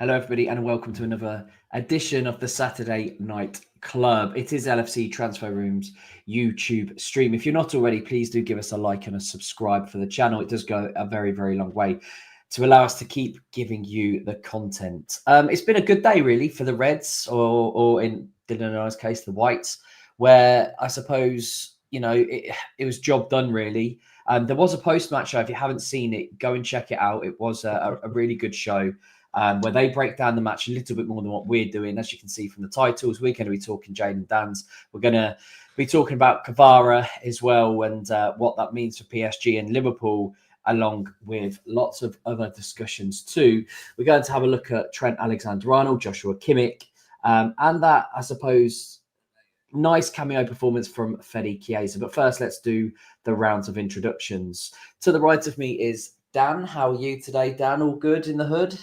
Hello, everybody, and welcome to another edition of the Saturday Night Club. It is LFC Transfer Room's YouTube stream. If you're not already, please do give us a like and a subscribe for the channel. It does go a very, very long way to allow us to keep giving you the content. It's been a good day, really, for the Reds, or in Dylan and I's case, the Whites, where I suppose, it was job done, really. There was a post-match show. If you haven't seen it, go and check it out. It was a really good show. Where they break down the match a little bit more than what we're doing. As you can see from the titles, we're going to be talking Jayden Danns. We're going to be talking about Kvara as well and what that means for PSG and Liverpool, along with lots of other discussions too. We're going to have a look at Trent Alexander-Arnold, Joshua Kimmich, and that, I suppose, nice cameo performance from Federico Chiesa. But first, let's do the rounds of introductions. To the right of me is Dan. How are you today, Dan? All good in the hood?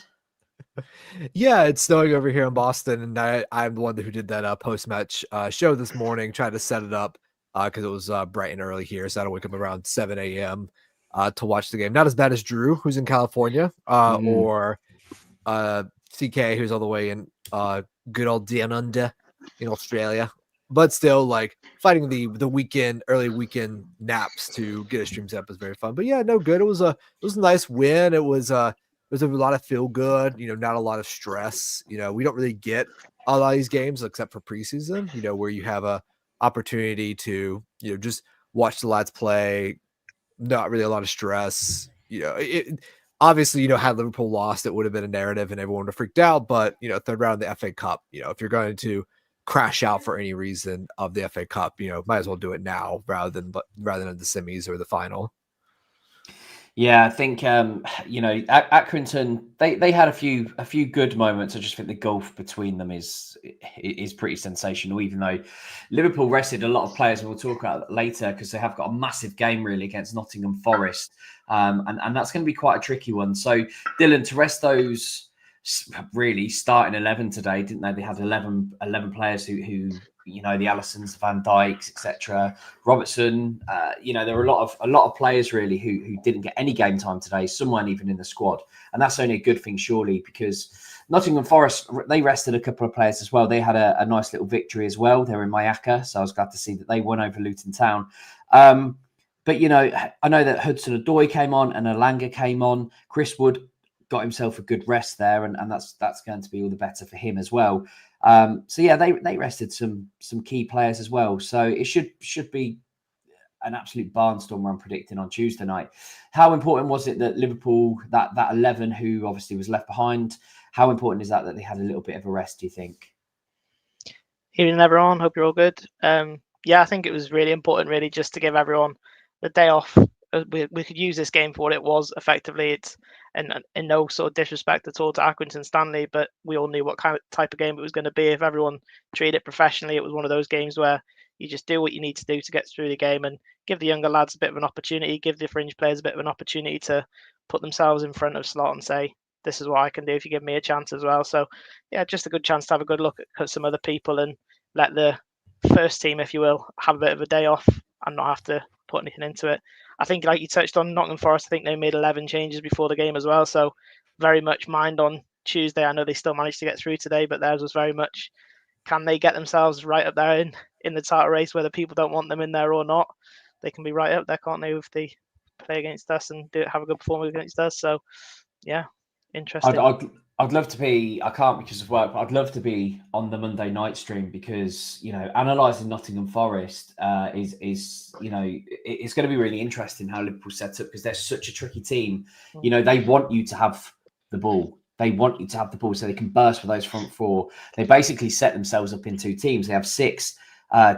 Yeah, it's snowing over here in Boston, and I'm the one who did that post-match show this morning, trying to set it up because it was bright and early here, so I had to wake up around 7 a.m. To watch the game. Not as bad as Drew, who's in California, or CK, who's all the way in good old Down Under in Australia, but still, like, fighting the early weekend naps to get a stream set up was very fun. But yeah, no, good. It was a nice win. There's a lot of feel good, not a lot of stress. We don't really get a lot of these games except for preseason, where you have a opportunity to, just watch the lads play. Not really a lot of stress. Obviously, had Liverpool lost, it would have been a narrative and everyone would have freaked out. But, third round of the FA Cup, if you're going to crash out for any reason of the FA Cup, might as well do it now rather than in the semis or the final. Yeah, I think Accrington they had a few good moments. I just think the gulf between them is pretty sensational. Even though Liverpool rested a lot of players, and we'll talk about that later because they have got a massive game really against Nottingham Forest, and that's going to be quite a tricky one. So Dylan, to rest those really starting 11 today, didn't they? They had 11 players who the Allisons, Van Dijks, etc. Robertson, there were a lot of players really who didn't get any game time today. Some weren't even in the squad, and that's only a good thing surely because Nottingham Forest, they rested a couple of players as well. They had a nice little victory as well. They were in Mallorca, so I was glad to see that they won over Luton Town. But I know that Hudson-Odoi came on and Alanga came on. Chris Wood got himself a good rest there, and that's going to be all the better for him as well. So yeah, they rested some key players as well. So it should be an absolute barnstormer I'm predicting on Tuesday night. How important was it that Liverpool, that 11 who obviously was left behind, how important is that they had a little bit of a rest, do you think? Evening everyone, hope you're all good. Yeah, I think it was really important really just to give everyone the day off. We could use this game for what it was. Effectively, it's in no sort of disrespect at all to Accrington Stanley, but we all knew what type of game it was going to be. If everyone treated it professionally, it was one of those games where you just do what you need to do to get through the game and give the younger lads a bit of an opportunity, give the fringe players a bit of an opportunity to put themselves in front of slot and say, this is what I can do if you give me a chance as well. So yeah, just a good chance to have a good look at some other people and let the first team, if you will, have a bit of a day off and not have to put anything into it. I think, like you touched on, Nottingham Forest, I think they made 11 changes before the game as well. So very much mind on Tuesday. I know they still managed to get through today, but theirs was very much, can they get themselves right up there in the title race, whether people don't want them in there or not? They can be right up there, can't they, if they play against us and have a good performance against us. So yeah, interesting. I'd love to be, I can't because of work, but I'd love to be on the Monday night stream because, analysing Nottingham Forest is it's going to be really interesting how Liverpool set up because they're such a tricky team. They want you to have the ball. They want you to have the ball so they can burst for those front four. They basically set themselves up in two teams. They have 6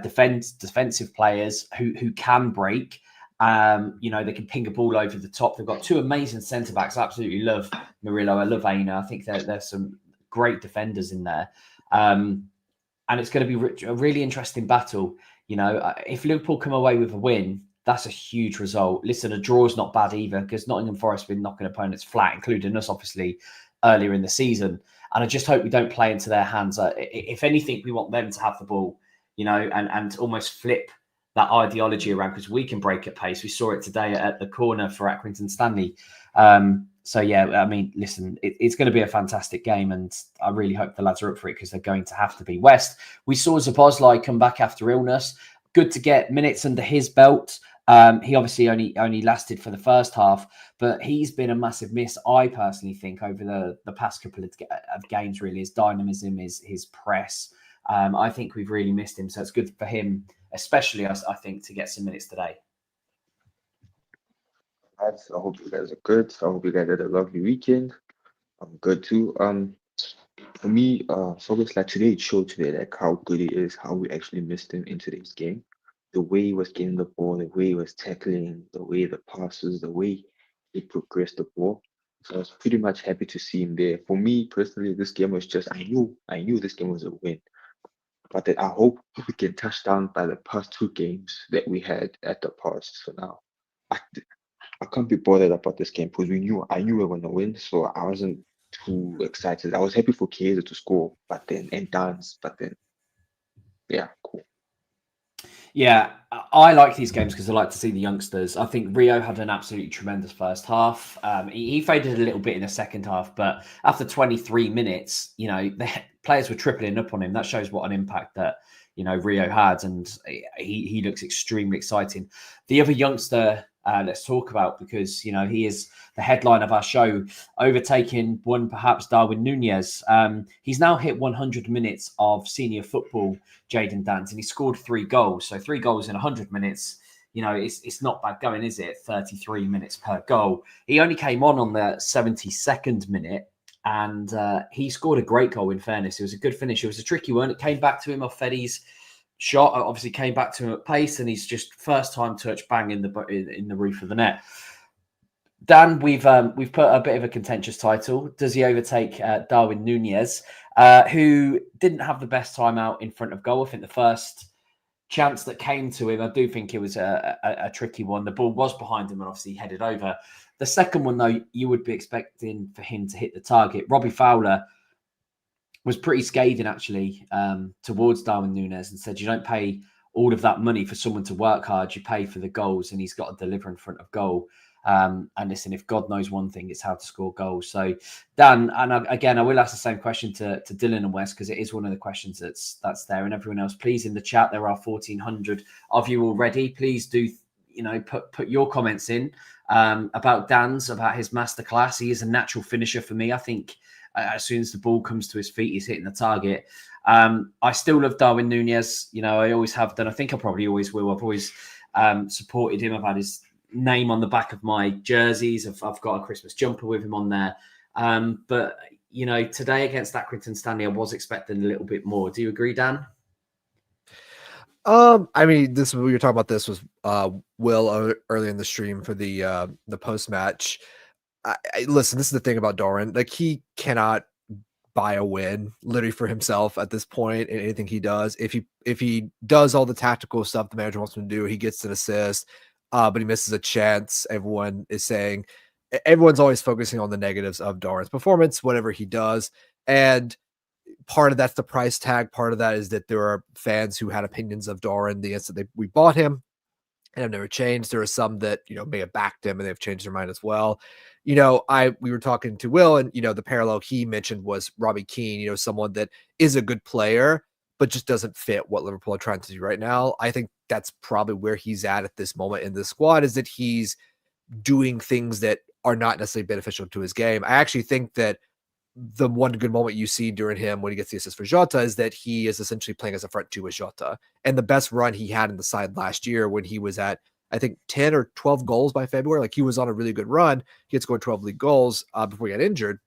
defensive players who can break. They can ping a ball over the top. They've got 2 amazing centre backs. I absolutely love Murillo. I love Aina. I think there's some great defenders in there. And it's going to be a really interesting battle. If Liverpool come away with a win, that's a huge result. Listen, a draw is not bad either because Nottingham Forest have been knocking opponents flat, including us, obviously, earlier in the season. And I just hope we don't play into their hands. If anything, we want them to have the ball, and almost flip that ideology around because we can break at pace. We saw it today at the corner for Accrington Stanley. So yeah, I mean, listen, it's going to be a fantastic game, and I really hope the lads are up for it because they're going to have to be. West, we saw Szoboszlai come back after illness. Good to get minutes under his belt. He obviously only lasted for the first half, but he's been a massive miss, I personally think, over the past couple of games. Really, his dynamism, his press. I think we've really missed him, so it's good for him, especially I think, to get some minutes today. I hope you guys are good. I hope you guys had a lovely weekend. I'm good too. For me, Focus like today, it showed today like how good he is, how we actually missed him in today's game. The way he was getting the ball, the way he was tackling, the way the passes, the way he progressed the ball. So I was pretty much happy to see him there. For me personally, this game was just I knew this game was a win. But then I hope we can touch down by the past two games that we had at the past. So now I can't be bothered about this game because I knew we were gonna win, so I wasn't too excited. I was happy for Chiesa to score, and Danns, yeah, cool. Yeah, I like these games because I like to see the youngsters. I think Rio had an absolutely tremendous first half. He faded a little bit in the second half, but after 23 minutes, the players were tripling up on him. That shows what an impact that Rio had, and he looks extremely exciting. The other youngster, let's talk about, because he is the headline of our show, overtaking one perhaps Darwin Nunez. He's now hit 100 minutes of senior football, Jayden Danns, and he scored 3 goals. So 3 goals in 100 minutes, it's not bad going, is it? 33 minutes per goal. He only came on the 72nd minute, and he scored a great goal. In fairness, it was a good finish. It was a tricky one. It came back to him off Fedi's shot. Obviously came back to him at pace, and he's just first time touch, bang in the roof of the net. Dan, we've put a bit of a contentious title. Does he overtake Darwin Nunez, who didn't have the best time out in front of goal? I think the first chance that came to him, I do think it was a tricky one. The ball was behind him and obviously headed over. The second one, though, you would be expecting for him to hit the target. Robbie Fowler was pretty scathing, actually, towards Darwin Nunez, and said, you don't pay all of that money for someone to work hard. You pay for the goals, and he's got to deliver in front of goal. And listen, if God knows one thing, it's how to score goals. So, Dan, and again, I will ask the same question to Dylan and Wes, because it is one of the questions that's there. And everyone else, please, in the chat, there are 1,400 of you already. Please do, put your comments in about Dan's, about his masterclass. He is a natural finisher for me. I think as soon as the ball comes to his feet, he's hitting the target. I still love Darwin Nunez. I always have done. I think I probably always will. I've always supported him. I've had his name on the back of my jerseys. I've got a Christmas jumper with him on there. But today against Accrington Stanley, I was expecting a little bit more. Do you agree, Dan? I mean, we were talking about this was Will early in the stream for the post match. Listen, this is the thing about Darwin. Like, he cannot buy a win literally for himself at this point in anything he does. If he does all the tactical stuff the manager wants him to do, he gets an assist, but he misses a chance. Everyone's always focusing on the negatives of Darwin's performance, whatever he does. And part of that's the price tag. Part of that is that there are fans who had opinions of Darwin the instant we bought him and have never changed. There are some that, may have backed him and they've changed their mind as well. We were talking to Will, and, the parallel he mentioned was Robbie Keane, someone that is a good player, but just doesn't fit what Liverpool are trying to do right now. I think that's probably where he's at this moment in the squad, is that he's doing things that are not necessarily beneficial to his game. I actually think that the one good moment you see during him when he gets the assist for Jota is that he is essentially playing as a front two with Jota. And the best run he had in the side last year, when he was at, I think, 10 or 12 goals by February, like he was on a really good run. He had scored 12 league goals before he got injured,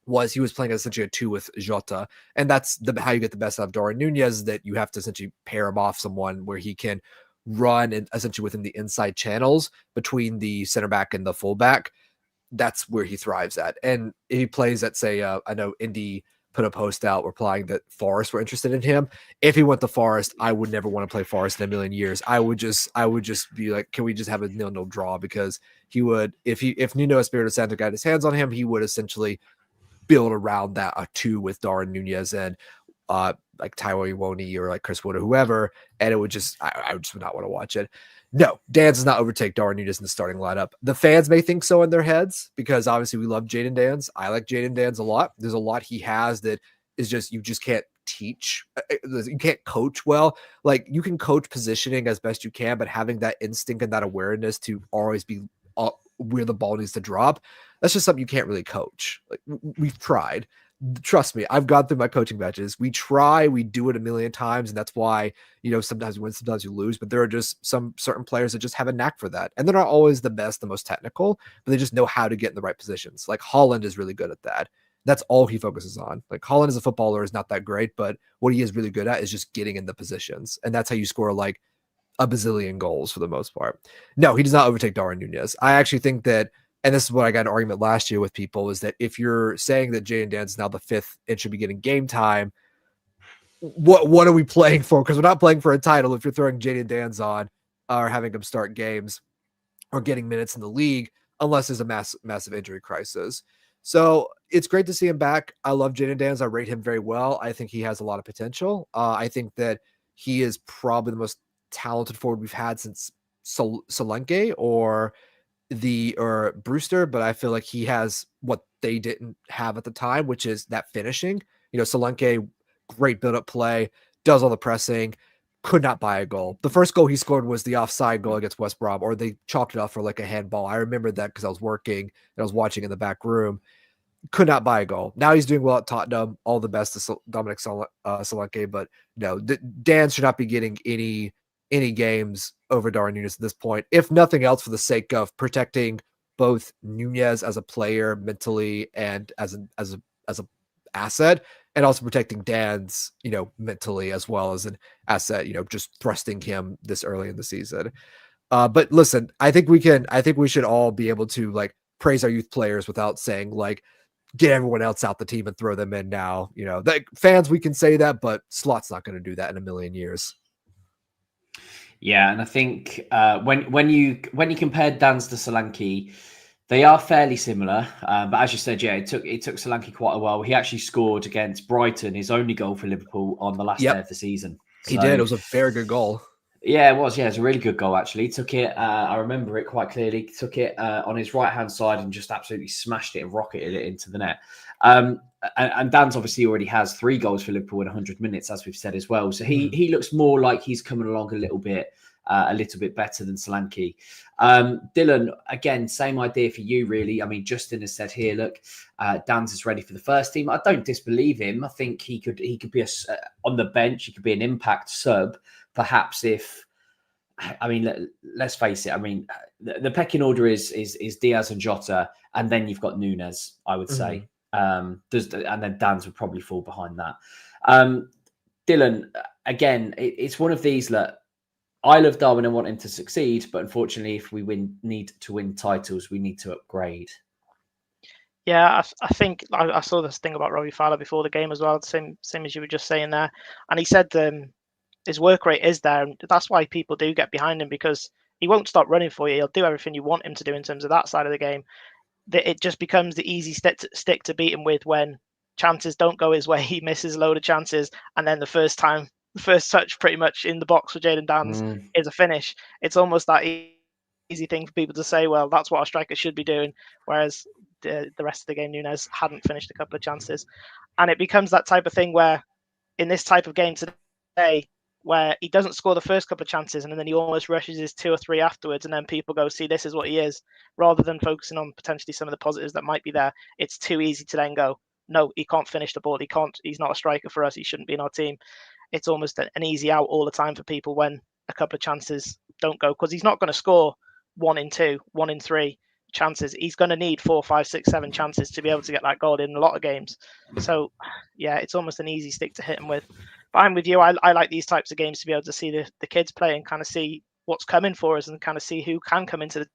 was he was playing essentially a 2 with Jota. And that's how you get the best out of Darwin Nunez, that you have to essentially pair him off someone where he can run and essentially within the inside channels between the center back and the fullback. That's where he thrives at. And if he plays at, say, I know Indy put a post out replying that Forest were interested in him. If he went to Forest, I would never want to play Forest in a million years. I would just be like, can we just have a 0-0 draw? Because he would, if Nuno Espirito Santo got his hands on him, he would essentially build around that a 2 with Darwin Nunez and like Taiwo Iwoni or like Chris Wood or whoever, and it would just I would just not want to watch it. No, Danns does not overtake Darwin Nunez in the starting lineup. The fans may think so in their heads because obviously we love Jayden Danns. I like Jayden Danns a lot. There's a lot he has that is just you just can't teach. You can't coach well. Like you can coach positioning as best you can, but having that instinct and that awareness to always be where the ball needs to drop, that's just something you can't really coach. Like we've tried. Trust me, I've gone through my coaching matches. We try, we do it a million times, and that's why, sometimes you win, sometimes you lose, but there are just some certain players that just have a knack for that. And they're not always the best, the most technical, but they just know how to get in the right positions. Like Haaland is really good at that. That's all he focuses on. Like Haaland as a footballer is not that great, but what he is really good at is just getting in the positions. And that's how you score like a bazillion goals for the most part. No, he does not overtake Darwin Nunez. I actually think that, and this is what I got an argument last year with people, is that if you're saying that Jayden Danns is now the fifth and should be getting game time, what are we playing for? Because we're not playing for a title if you're throwing Jayden Danns on or having him start games or getting minutes in the league, unless there's a massive injury crisis. So it's great to see him back. I love Jayden Danns. I rate him very well. I think he has a lot of potential. I think that he is probably the most talented forward we've had since Solanke or Brewster, but I feel like he has what they didn't have at the time, which is that finishing. Solanke, great build-up play, does all the pressing, could not buy a goal. The first goal he scored was the offside goal against West Brom, or they chalked it up for like a handball. I remember that because I was working and I was watching in the back room. Could not buy a goal. Now he's doing well at Tottenham. All the best to Dominic Solanke, but no, Dan should not be getting any games over Darwin Nunez at this point, if nothing else for the sake of protecting both Nunez as a player mentally and as an asset, and also protecting Danns, mentally as well as an asset, just thrusting him this early in the season. But listen, I think we should all be able to like praise our youth players without saying like, get everyone else out the team and throw them in now. Fans, we can say that, but Slot's not going to do that in a million years. Yeah, and I think when you compared Danns to Solanke, they are fairly similar. But as you said, yeah, it took Solanke quite a while. He actually scored against Brighton, his only goal for Liverpool on the last day of the season. He did. It was a very good goal. Yeah, it was. Yeah, it was a really good goal, actually. He took it, I remember it quite clearly, he took it on his right-hand side and just absolutely smashed it and rocketed it into the net. And Danns obviously already has 3 goals for Liverpool in 100 minutes, as we've said as well. So he looks more like he's coming along a little bit better than Solanke. Dylan, again, same idea for you, really. I mean, Justin has said here, look, Danns is ready for the first team. I don't disbelieve him. I think he could be on the bench. He could be an impact sub, perhaps if. I mean, let's face it. I mean, the pecking order is Diaz and Jota, and then you've got Nunez, I would say. And then Danns would probably fall behind that. Dylan, again, it's one of these that I love Darwin and want him to succeed, but unfortunately, if we need to win titles, we need to upgrade. Yeah, I think I saw this thing about Robbie Fowler before the game as well, same as you were just saying there. And he said his work rate is there, and that's why people do get behind him, because he won't stop running for you. He'll do everything you want him to do in terms of that side of the game. It just becomes the easy stick to beat him with when chances don't go his way. He misses a load of chances, and then the first touch pretty much in the box for Jayden Danns is a finish. It's almost that easy thing for people to say, well, that's what a striker should be doing, whereas the rest of the game, Nunez hadn't finished a couple of chances. And it becomes that type of thing where in this type of game today, where he doesn't score the first couple of chances and then he almost rushes his 2 or 3 afterwards, and then people go, see, this is what he is, rather than focusing on potentially some of the positives that might be there. It's too easy to then go, no, he can't finish the ball. He's not a striker for us. He shouldn't be in our team. It's almost an easy out all the time for people when a couple of chances don't go, because he's not going to score 1 in 2, 1 in 3 chances. He's going to need 4, 5, 6, 7 chances to be able to get that goal in a lot of games. So yeah, it's almost an easy stick to hit him with. But I'm with you. I like these types of games to be able to see the kids play and kind of see what's coming for us and kind of see who can come into the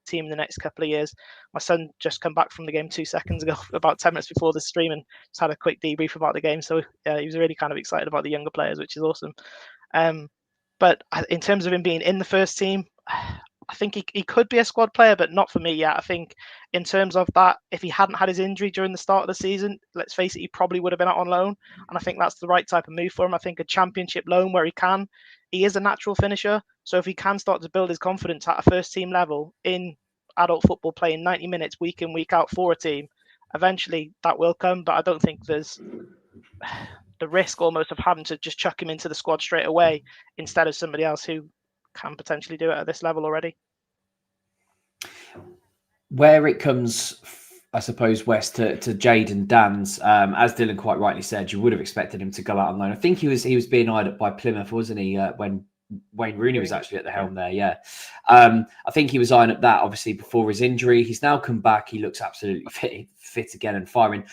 team in the next couple of years. My son just come back from the game 2 seconds ago, about 10 minutes before the stream, and just had a quick debrief about the game. So yeah, he was really kind of excited about the younger players, which is awesome. But in terms of him being in the first team, I think he could be a squad player, but not for me yet. I think in terms of that, if he hadn't had his injury during the start of the season, let's face it, he probably would have been out on loan. And I think that's the right type of move for him. I think a championship loan where he is a natural finisher. So if he can start to build his confidence at a first team level in adult football, playing 90 minutes week in, week out for a team, eventually that will come. But I don't think there's the risk almost of having to just chuck him into the squad straight away instead of somebody else who can potentially do it at this level already. Where it comes, I suppose, West to Jayden Danns, as Dylan quite rightly said, you would have expected him to go out on loan. I think he was being eyed up by Plymouth, wasn't he? When Wayne Rooney was actually at the helm there, yeah. I think he was eyeing up that obviously before his injury. He's now come back. He looks absolutely fit again and firing.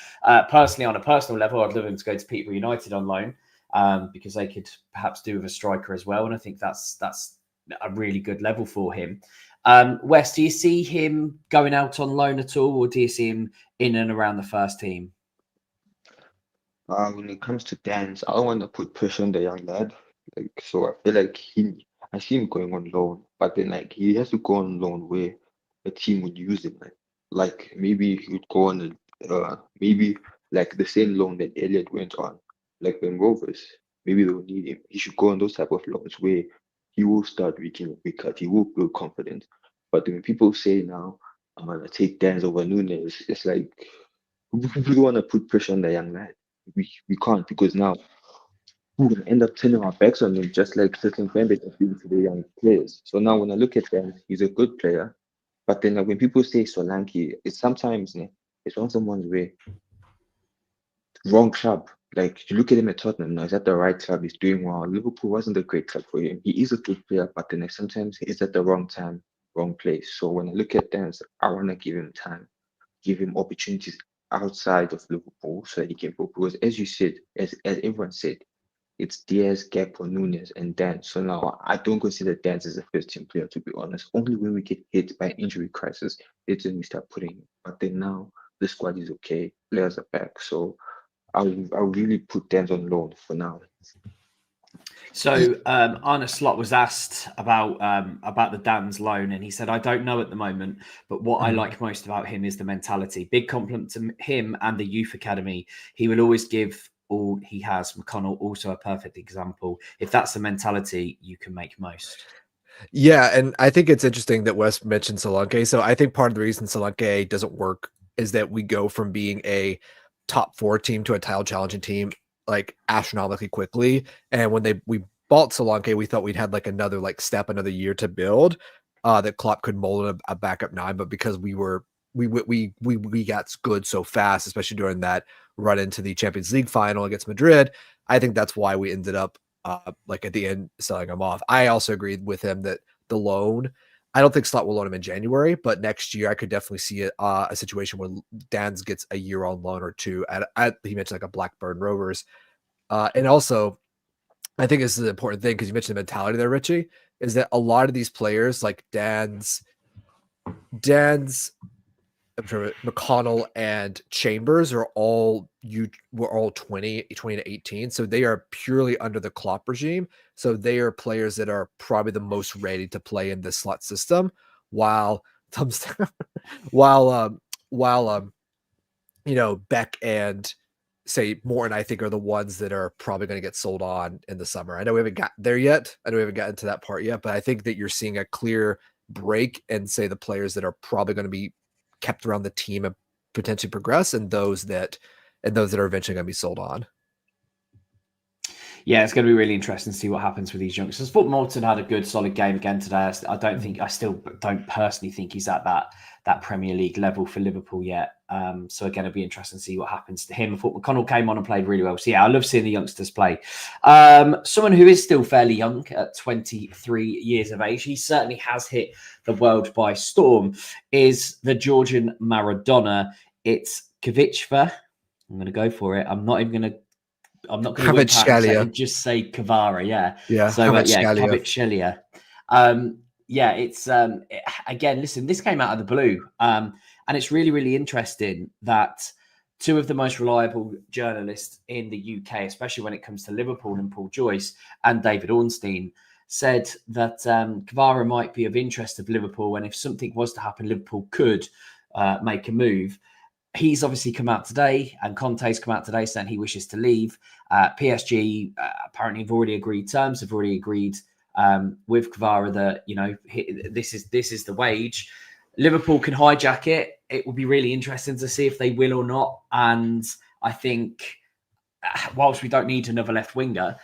Personally, on a personal level, I'd love him to go to Peterborough United on loan because they could perhaps do with a striker as well, and I think that's a really good level for him. Wes, do you see him going out on loan at all, or do you see him in and around the first team? When it comes to Danns, I don't want to put pressure on the young lad. So I feel like I see him going on loan, but then he has to go on loan where a team would use him. Like maybe he would go on maybe like the same loan that Elliot went on, like when Rovers. Maybe they'll need him. He should go on those type of loans where he will start week in, week out. He will build confidence. But when people say now, I'm gonna take Danns over Nunez, it's like we don't want to put pressure on the young lad. We can't, because now we're gonna end up turning our backs on him, just like certain fan base are doing to the young players. So now when I look at Danns, he's a good player. But then when people say Solanke, it's sometimes it's one of the ones where wrong club. Like you look at him at Tottenham now, he's at the right club, he's doing well. Liverpool wasn't a great club for him. He is a good player, but then sometimes he's at the wrong time, wrong place. So when I look at Danns, I want to give him time, give him opportunities outside of Liverpool so that he can go. Because as you said, as everyone said, it's Diaz, Gakpo, Nunez, and Danns. So now I don't consider Danns as a first team player, to be honest. Only when we get hit by injury crisis, it's when we start putting him. But then now the squad is okay, players are back. So I'll really put Danns on loan for now. So Arne Slot was asked about the Danns loan, and he said, "I don't know at the moment, but what I like most about him is the mentality. Big compliment to him and the youth academy. He will always give all he has. McConnell also a perfect example. If that's the mentality, you can make most." Yeah, and I think it's interesting that Wes mentioned Solanke. So I think part of the reason Solanke doesn't work is that we go from being a top 4 team to a title challenging team like astronomically quickly. And when we bought Solanke, we thought we'd had like another another year to build that Klopp could mold a backup 9. But because we got good so fast, especially during that run into the Champions League final against Madrid, I think that's why we ended up at the end selling him off. I also agreed with him that the loan, I don't think Slot will loan him in January, but next year I could definitely see a situation where Danns gets a year on loan or two at he mentioned like a Blackburn Rovers. And also I think this is an important thing because you mentioned the mentality there, Richie, is that a lot of these players like Danns, McConnell and Chambers were all 20 to 18. So they are purely under the Klopp regime. So they are players that are probably the most ready to play in this slot system, while Beck and say Morton, I think, are the ones that are probably going to get sold on in the summer. I know we haven't got there yet. I know we haven't gotten to that part yet, but I think that you're seeing a clear break and say the players that are probably going to be kept around the team and potentially progress, and those that are eventually going to be sold on. Yeah, it's going to be really interesting to see what happens with these youngsters. I thought Morton had a good, solid game again today. I still don't personally think he's at that Premier League level for Liverpool yet. So again, it'll be interesting to see what happens to him. I thought McConnell came on and played really well. So yeah, I love seeing the youngsters play. Someone who is still fairly young at 23 years of age, he certainly has hit the world by storm, is the Georgian Maradona. It's Khvicha. I'm going to go for it. I'm not going to win past it and just say Kvara. Yeah. So Kvaratskhelia. Yeah, it's again, listen, this came out of the blue. And it's really, really interesting that two of the most reliable journalists in the UK, especially when it comes to Liverpool, and Paul Joyce and David Ornstein, said that Kvara might be of interest of Liverpool, and if something was to happen, Liverpool could make a move. He's obviously come out today, and Conte's come out today saying he wishes to leave. PSG apparently have already agreed terms, have already agreed with Kvara that, you know, this is the wage. Liverpool can hijack it. It will be really interesting to see if they will or not. And I think, whilst we don't need another left winger,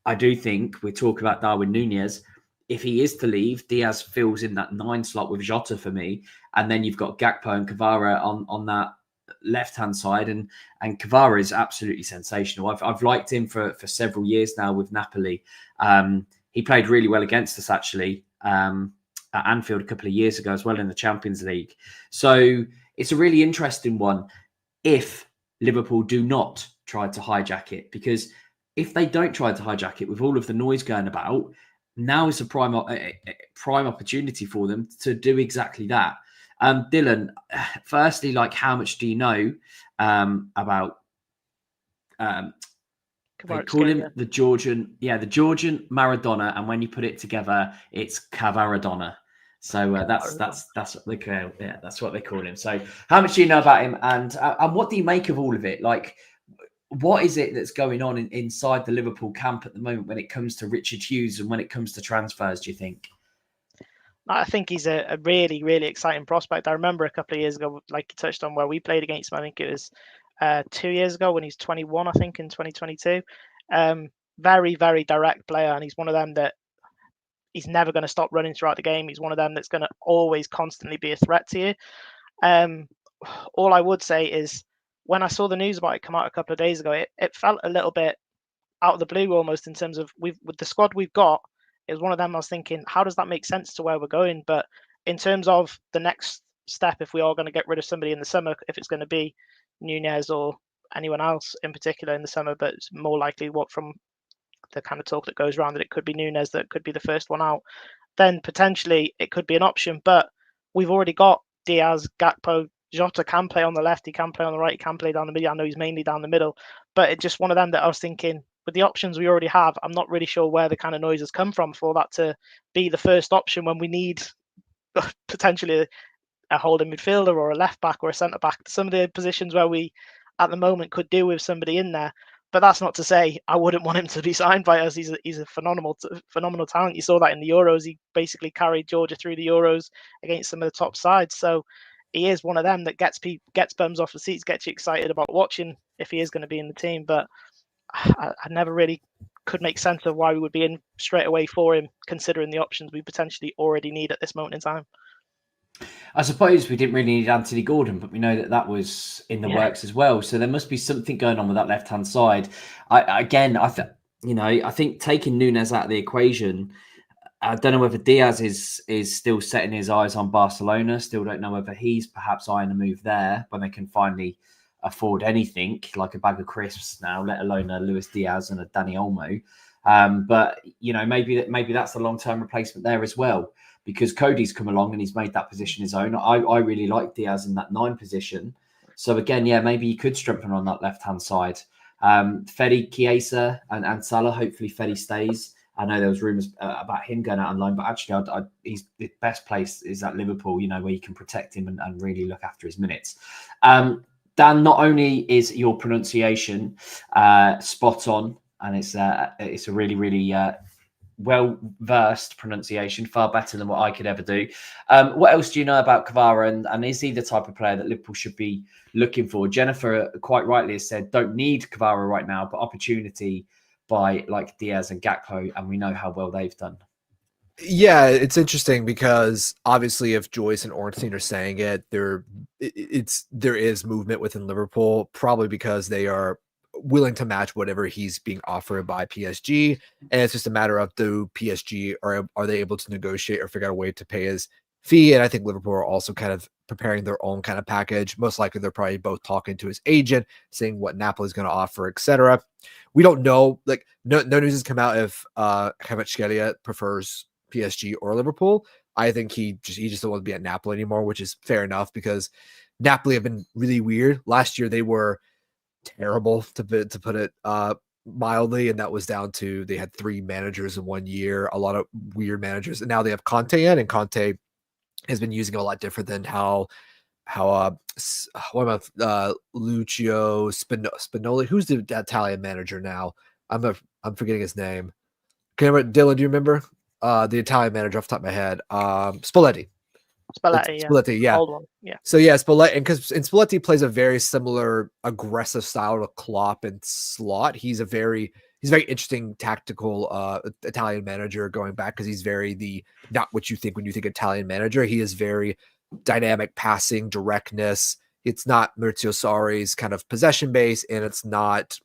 I do think we're talking about Darwin Nunez. If he is to leave, Diaz fills in that 9 slot with Jota for me. And then you've got Gakpo and Kvara on that left-hand side. And Kvara is absolutely sensational. I've liked him for several years now with Napoli. He played really well against us, actually, at Anfield a couple of years ago as well in the Champions League. So it's a really interesting one if Liverpool do not try to hijack it, because if they don't try to hijack it with all of the noise going about, now is a prime opportunity for them to do exactly that. Dylan, firstly, like, how much do you know about they call him the Georgian Maradona, and when you put it together, it's Kvaradona. So that's what they call, that's what they call him. So how much do you know about him, and what do you make of all of it? Like, what is it that's going on inside the Liverpool camp at the moment when it comes to Richard Hughes and when it comes to transfers, do you think? I think he's a really, really exciting prospect. I remember a couple of years ago, like you touched on, where we played against him. I think it was 2 years ago when he's 21, I think, in 2022. Very, very direct player. And he's one of them that he's never going to stop running throughout the game. He's one of them that's going to always constantly be a threat to you. All I would say is, when I saw the news about it come out a couple of days ago, it felt a little bit out of the blue almost, in terms of with the squad we've got. It was one of them I was thinking, how does that make sense to where we're going? But in terms of the next step, if we are going to get rid of somebody in the summer, if it's going to be Nunez or anyone else in particular in the summer, but it's more likely what from the kind of talk that goes around that it could be Nunez that could be the first one out, then potentially it could be an option. But we've already got Diaz, Gakpo, Jota can play on the left, he can play on the right, he can play down the middle. I know he's mainly down the middle, but it's just one of them that I was thinking, with the options we already have, I'm not really sure where the kind of noises come from for that to be the first option when we need potentially a holding midfielder or a left back or a centre back. Some of the positions where we at the moment could do with somebody in there. But that's not to say I wouldn't want him to be signed by us. He's a phenomenal talent. You saw that in the Euros. He basically carried Georgia through the Euros against some of the top sides. So he is one of them that gets bums off the seats, gets you excited about watching if he is going to be in the team. But I never really could make sense of why we would be in straight away for him, considering the options we potentially already need at this moment in time. I suppose we didn't really need Anthony Gordon, but we know that was in the works as well. So there must be something going on with that left-hand side. I think taking Nunez out of the equation, I don't know whether Diaz is still setting his eyes on Barcelona. Still don't know whether he's perhaps eyeing a move there when they can finally afford anything like a bag of crisps now, let alone a Luis Diaz and a Dani Olmo. But maybe that's the long-term replacement there as well, because Cody's come along and he's made that position his own. I really like Diaz in that 9 position. So again, maybe he could strengthen on that left-hand side. Federico Chiesa and Salah, hopefully Fede stays. I know there was rumours about him going out on loan, but actually he's the best place is at Liverpool, where you can protect him and really look after his minutes. Dan, not only is your pronunciation spot on, and it's a really, really well-versed pronunciation, far better than what I could ever do. What else do you know about Kvara, and is he the type of player that Liverpool should be looking for? Jennifer quite rightly has said, don't need Kvara right now, but opportunity by like Diaz and Gakpo, and we know how well they've done. Yeah, it's interesting because obviously if Joyce and Ornstein are saying it, there is movement within Liverpool, probably because they are willing to match whatever he's being offered by PSG. And it's just a matter of, do PSG are they able to negotiate or figure out a way to pay his fee? And I think Liverpool are also kind of preparing their own kind of package. Most likely they're probably both talking to his agent, seeing what Napoli is going to offer, etc. We don't know. Like no news has come out if Kvaratskhelia prefers PSG or Liverpool. I think he just doesn't want to be at Napoli anymore, which is fair enough, because Napoli have been really weird. Last year they were terrible, to put it mildly, and that was down to they had 3 managers in 1 year, a lot of weird managers, and now they have Conte in, and Conte has been using it a lot different than how what about Lucio Spinoli? Who's the Italian manager now? I'm forgetting his name. Dylan, do you remember the Italian manager off the top of my head? Spalletti. Spalletti, yeah. Spalletti, yeah. Old one, yeah. So yeah, Spalletti, and Spalletti plays a very similar aggressive style to Klopp and Slot. He's a very interesting tactical Italian manager going back, because he's very not what you think when you think Italian manager. He is very dynamic passing, directness. It's not Maurizio Sarri's kind of possession base, and it's not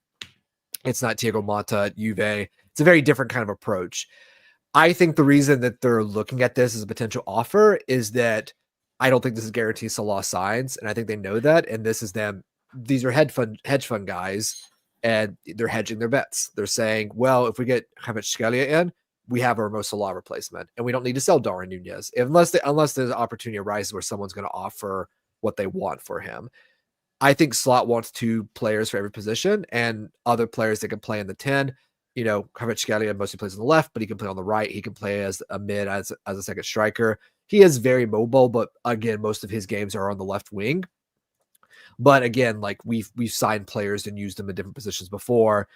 Thiago Motta at Juve. It's a very different kind of approach. I think the reason that they're looking at this as a potential offer is that I don't think this is guaranteed Salah signs, and I think they know that. And this is them. These are hedge fund guys, and they're hedging their bets. They're saying, well, if we get Kvaratskhelia in, we have our Mo Salah replacement, and we don't need to sell Darwin Nunez unless there's an opportunity arises where someone's going to offer what they want for him. I think Slot wants 2 players for every position, and other players that can play in the 10. You know, Kvaratskhelia mostly plays on the left, but he can play on the right. He can play as a mid, as a second striker. He is very mobile, but again, most of his games are on the left wing. But again, like we've signed players and used them in different positions before.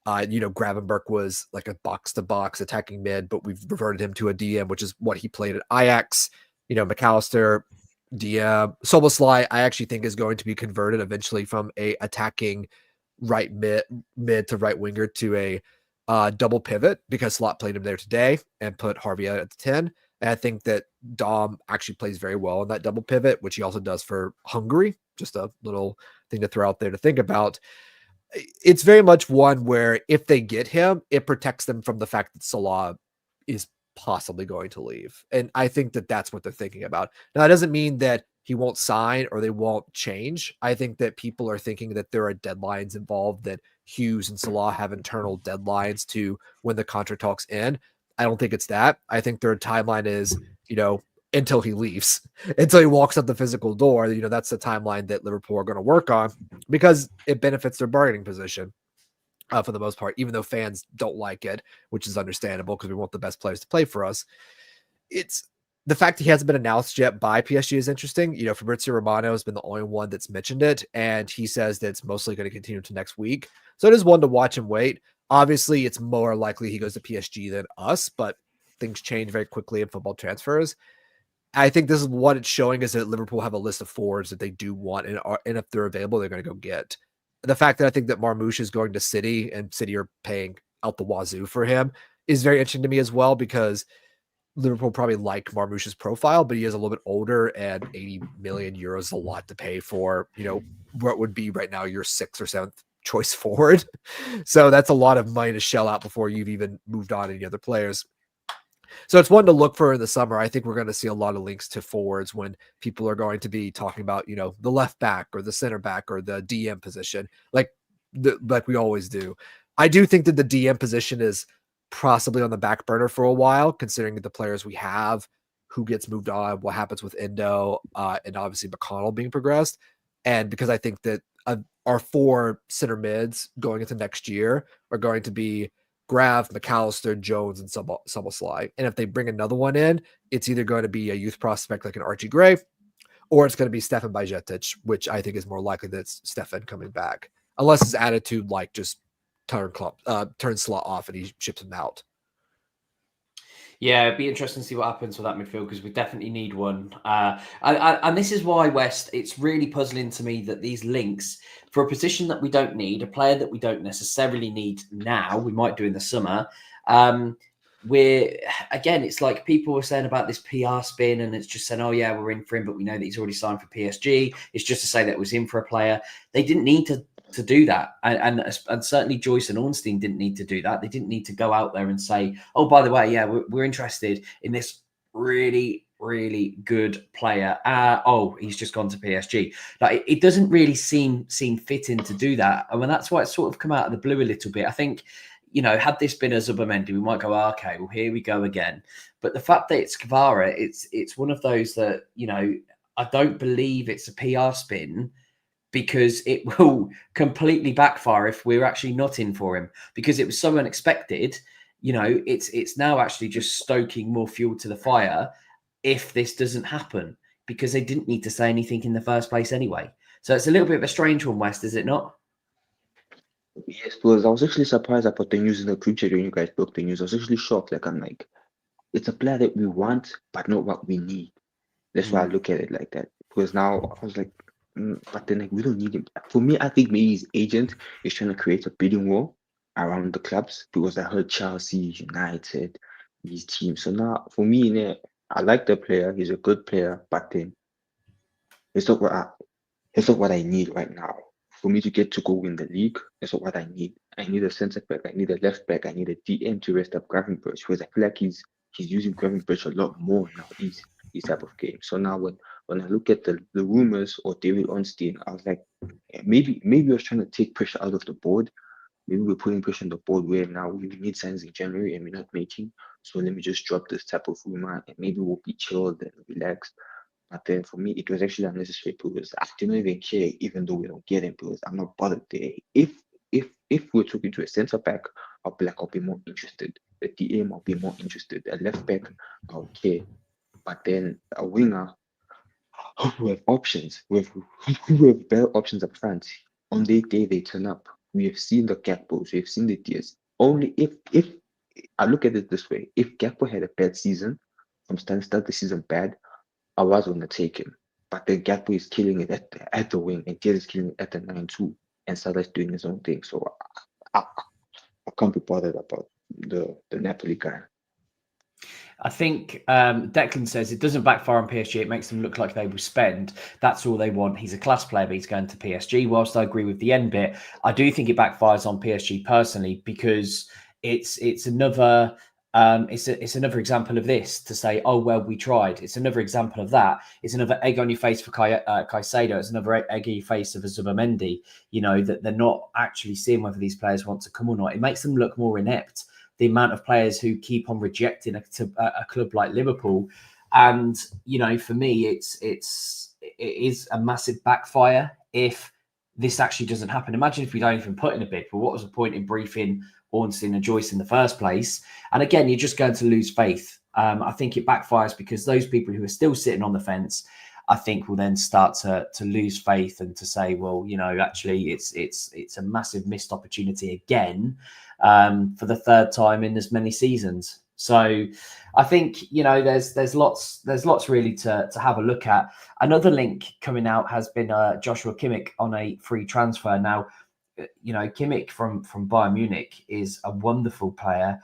Gravenberch was like a box-to-box attacking mid, but we've reverted him to a DM, which is what he played at Ajax. McAllister, DM. Szoboszlai, I actually think is going to be converted eventually from a attacking right mid to right winger to a double pivot, because Slot played him there today and put Harvey out at the 10. And I think that Dom actually plays very well in that double pivot, which he also does for Hungary. Just a little thing to throw out there to think about. It's very much one where if they get him, it protects them from the fact that Salah is possibly going to leave. And I think that that's what they're thinking about. Now, that doesn't mean that he won't sign or they won't change. I think that people are thinking that there are deadlines involved, that Hughes and Salah have internal deadlines to when the contract talks end. I don't think it's that. I think their timeline is, until he leaves, until he walks out the physical door. That's the timeline that Liverpool are going to work on, because it benefits their bargaining position for the most part, even though fans don't like it, which is understandable because we want the best players to play for us. It's the fact that he hasn't been announced yet by PSG is interesting. Fabrizio Romano has been the only one that's mentioned it, and he says that it's mostly going to continue to next week. So it is one to watch and wait. Obviously, it's more likely he goes to PSG than us, but things change very quickly in football transfers. I think this is what it's showing, is that Liverpool have a list of forwards that they do want, and if they're available, they're going to go get. The fact that I think that Marmoush is going to City, and City are paying out the wazoo for him, is very interesting to me as well, because Liverpool probably like Marmoush's profile, but he is a little bit older, and 80 million euros is a lot to pay for, what would be right now your 6th or 7th choice forward. So that's a lot of money to shell out before you've even moved on to any other players. So it's one to look for in the summer. I think we're going to see a lot of links to forwards when people are going to be talking about, the left back or the center back or the DM position, like we always do. I do think that the DM position is possibly on the back burner for a while, considering the players we have, who gets moved on, what happens with Endo, and obviously McConnell being progressed. And because I think that our 4 center mids going into next year are going to be Grav, McAllister, Jones, and Szoboszlai. And if they bring another one in, it's either going to be a youth prospect like an Archie Gray, or it's going to be Stefan Bajcetic, which I think is more likely that it's Stefan coming back, unless his attitude just turns Slot off and he ships him out. Yeah, it'd be interesting to see what happens with that midfield, because we definitely need one. And this is why, West, it's really puzzling to me that these links for a position that we don't need, a player that we don't necessarily need now, we might do in the summer. It's like people were saying about this PR spin, and it's just saying, oh yeah, we're in for him, but we know that he's already signed for PSG. It's just to say that it was in for a player. They didn't need to do that, and certainly Joyce and Ornstein didn't need to do that. They didn't need to go out there and say, oh, by the way, yeah, we're interested in this really, really good player. He's just gone to PSG. Like, it doesn't really seem fitting to do that. And that's why it's sort of come out of the blue a little bit. I think, had this been a Zubimendi, we might go, okay, well, here we go again. But the fact that it's Kvara, it's one of those that, I don't believe it's a PR spin, because it will completely backfire if we're actually not in for him, because it was so unexpected. You know, it's now actually just stoking more fuel to the fire if this doesn't happen, because they didn't need to say anything in the first place anyway. So it's a little bit of a strange one, West, is it not? Yes, because I was actually surprised about the news in the group chat when you guys broke the news. I was actually shocked. Like, I'm like, it's a player that we want, but not what we need. That's why I look at it like that. Because now I was like, but then like, we don't need him. For me, I think maybe his agent is trying to create a bidding war around the clubs, because I heard Chelsea, United, these teams. So now for me, I like the player. He's a good player, but then it's not what I need right now. For me to get to go in the league, that's not what I need. I need a centre back. I need a left back. I need a DM to rest up Gravenberch, because I feel like he's using Gravenberch a lot more now. These type of games. So now when I look at the rumors or David Ornstein, I was like, maybe I was trying to take pressure out of the board. Maybe we're putting pressure on the board where now we need signs in January and we're not making. So let me just drop this type of rumor and maybe we'll be chilled and relaxed. But then for me, it was actually unnecessary, because I didn't even care, even though we don't get him, because I'm not bothered there. If we're talking to a centre back, I'll be more interested. A DM, I'll be more interested. A left back, I'll care. But then a winger, who have options, who have better options up front. On their day, they turn up. We have seen the Gakpos, we have seen the Diaz. Only if I look at it this way, if Gakpo had a bad season, from start the season bad, I was going to take him. But then Gakpo is killing it at the wing, and Diaz is killing it at the 9-2, and Salah's doing his own thing. So I can't be bothered about the Napoli guy. I think Declan says it doesn't backfire on PSG. It makes them look like they will spend. That's all they want. He's a class player, but he's going to PSG. Whilst I agree with the end bit, I do think it backfires on PSG personally, because it's another it's another example of this, to say, oh well, we tried. It's another example of that. It's another egg on your face for Caicedo. It's another egg on your face of a Zubimendi. You know, that they're not actually seeing whether these players want to come or not. It makes them look more inept, the amount of players who keep on rejecting a club like Liverpool. And, you know, for me, it is a massive backfire if this actually doesn't happen. Imagine if we don't even put in a bid. But what was the point in briefing Ornstein and Joyce in the first place? And again, you're just going to lose faith. I think it backfires because those people who are still sitting on the fence, I think, will then start to lose faith and to say, well, you know, actually it's a massive missed opportunity again, for the third time in as many seasons. So I think, you know, there's lots really to have a look at. Another link coming out has been Joshua Kimmich on a free transfer. Now, you know, Kimmich from Bayern Munich is a wonderful player,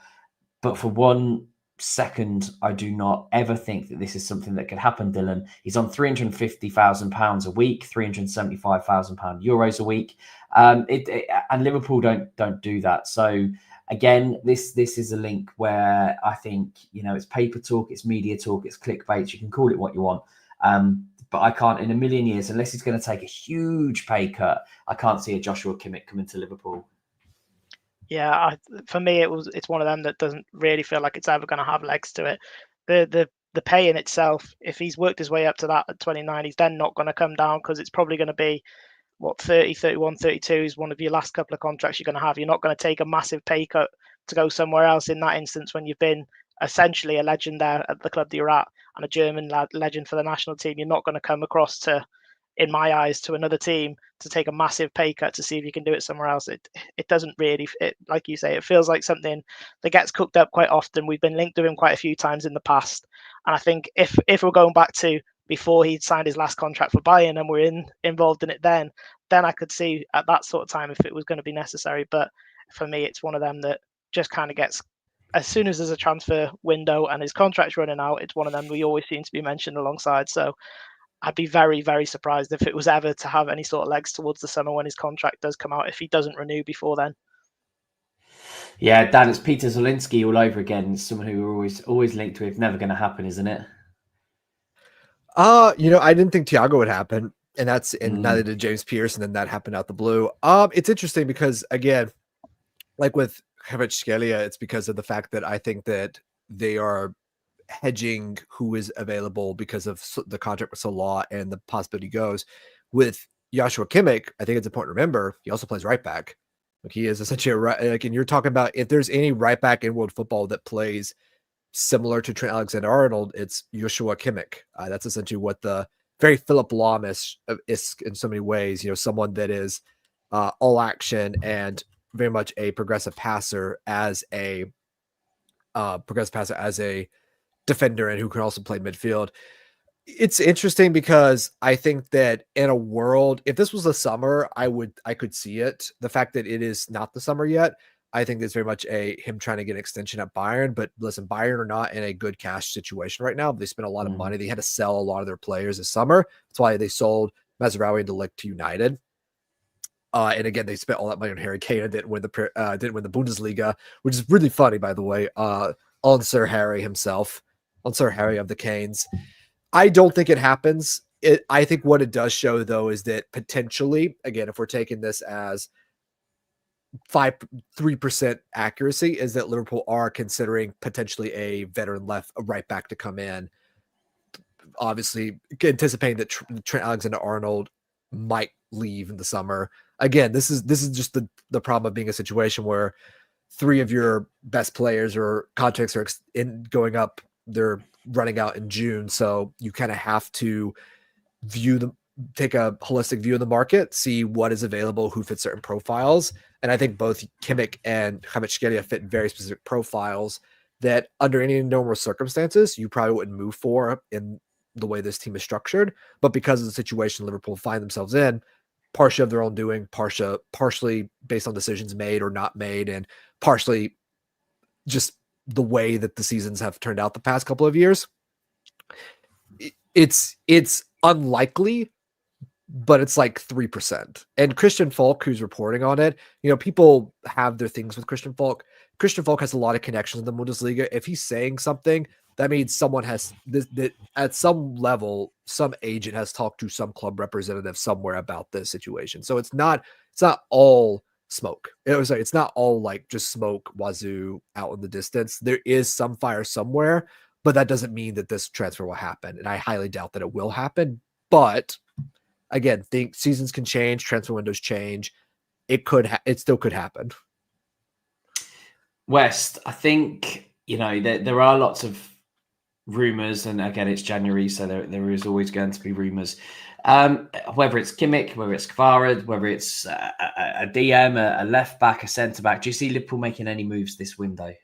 but for one second, I do not ever think that this is something that could happen, Dylan. He's on £350,000 a week, €375,000 a week. And Liverpool don't do that. So again, this is a link where I think, you know, it's paper talk, it's media talk, it's clickbait. You can call it what you want. But I can't, in a million years, unless he's going to take a huge pay cut, I can't see a Joshua Kimmich coming to Liverpool. Yeah, for me, it's one of them that doesn't really feel like it's ever going to have legs to it. The pay in itself, if he's worked his way up to that at 29, he's then not going to come down, because it's probably going to be, 30, 31, 32 is one of your last couple of contracts you're going to have. You're not going to take a massive pay cut to go somewhere else in that instance when you've been essentially a legend there at the club that you're at, and a German legend for the national team. You're not going to come across to, in my eyes, to another team to take a massive pay cut to see if you can do it somewhere else. It doesn't really, like you say, it feels like something that gets cooked up quite often. We've been linked to him quite a few times in the past, and I think if we're going back to before he'd signed his last contract for Bayern and we're involved in it, then I could see at that sort of time if it was going to be necessary. But for me, it's one of them that just kind of gets, as soon as there's a transfer window and his contract's running out, it's one of them we always seem to be mentioned alongside. So I'd be very, very surprised if it was ever to have any sort of legs towards the summer when his contract does come out, if he doesn't renew before then. Yeah, Dan, it's Peter Zielinski all over again. Someone who we're always linked with. Never going to happen, isn't it? You know, I didn't think Thiago would happen, and neither did James Pearson, and that happened out the blue. It's interesting because, again, like with Kvaratskhelia, it's because of the fact that I think that they are hedging who is available because of the contract with Salah and the possibility goes. With Joshua Kimmich, I think it's important to remember, he also plays right back. Like he is essentially a right, like, and you're talking about if there's any right back in world football that plays similar to Trent Alexander-Arnold, it's Joshua Kimmich. That's essentially what the very Philip Lahm is in so many ways. Someone that is all action and very much a progressive passer as a defender, and who can also play midfield. It's interesting because I think that in a world, if this was the summer, I could see it. The fact that it is not the summer yet, I think it's very much him trying to get an extension at Bayern. But listen, Bayern are not in a good cash situation right now. They spent a lot of money. They had to sell a lot of their players this summer. That's why they sold Mazraoui and De Ligt to United. And again, they spent all that money on Harry Kane and didn't win the Bundesliga, which is really funny, by the way. On Sir Harry himself, on Sir Harry of the Canes. I don't think it happens. I think what it does show, though, is that potentially, again, if we're taking this as 3% accuracy, is that Liverpool are considering potentially a veteran right back to come in. Obviously, anticipating that Trent Alexander-Arnold might leave in the summer. Again, this is just the problem of being a situation where 3 of your best players or contracts are going up. They're running out in June, so you kind of have to take a holistic view of the market, see what is available, who fits certain profiles. And I think both Kimmich and Kvaratskhelia fit very specific profiles that under any normal circumstances, you probably wouldn't move for in the way this team is structured. But because of the situation Liverpool find themselves in, partially of their own doing, partially based on decisions made or not made, and partially just the way that the seasons have turned out the past couple of years, it's unlikely, but it's like 3%. And Christian Falk, who's reporting on it, people have their things with Christian Falk. Christian Falk has a lot of connections in the Bundesliga. If he's saying something, that means someone has that at some level, some agent has talked to some club representative somewhere about this situation. So it's not all smoke. It's not all like just smoke, wazoo out in the distance. There is some fire somewhere, but that doesn't mean that this transfer will happen. And I highly doubt that it will happen. But again, think seasons can change, transfer windows change. It still could happen. West, I think, there are lots of rumors, and again, it's January, so there is always going to be rumors. Whether it's Kimmich, whether it's Kvara, whether it's a DM, a left back, a centre back. Do you see Liverpool making any moves this window?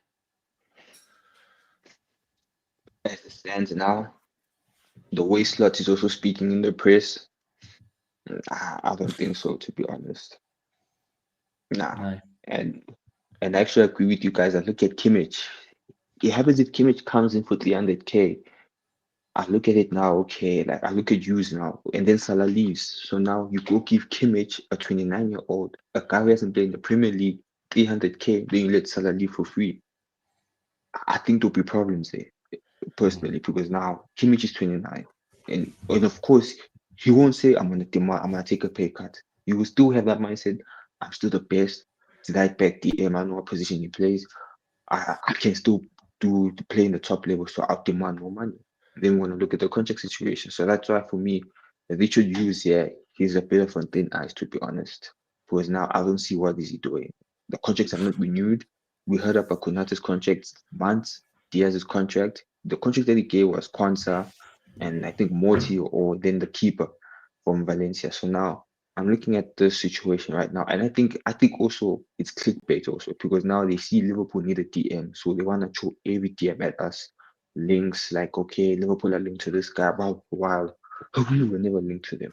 As it stands now, the way Slot is also speaking in the press, I don't think so, to be honest. Nah. No. And I actually agree with you guys. I look at Kimmich. It happens if Kimmich comes in for 300k. I look at it now, okay, like I look at Hughes now, and then Salah leaves. So now you go give Kimmich, a 29-year-old, a guy who hasn't played in the Premier League, 300k, then you let Salah leave for free. I think there'll be problems there, personally, because now Kimmich is 29. And of course, he won't say, I'm gonna take a pay cut. You will still have that mindset, I'm still the best. Right back DM, I know what position he plays. I can still play in the top level, so I'll demand more money. Then we want to look at the contract situation. So that's why for me, Richard Hughes here, he's a bit of on thin ice, to be honest. Because now I don't see what is he doing. The contracts are not renewed. We heard about Konate's contract months, Diaz's contract. The contract that he gave was Kwanzaa and I think Morty or then the keeper from Valencia. So now I'm looking at the situation right now, and I think also it's clickbait also, because now they see Liverpool need a DM, so they want to throw every DM at us. Links like, okay, Liverpool are linked to this guy, while we were never linked to them.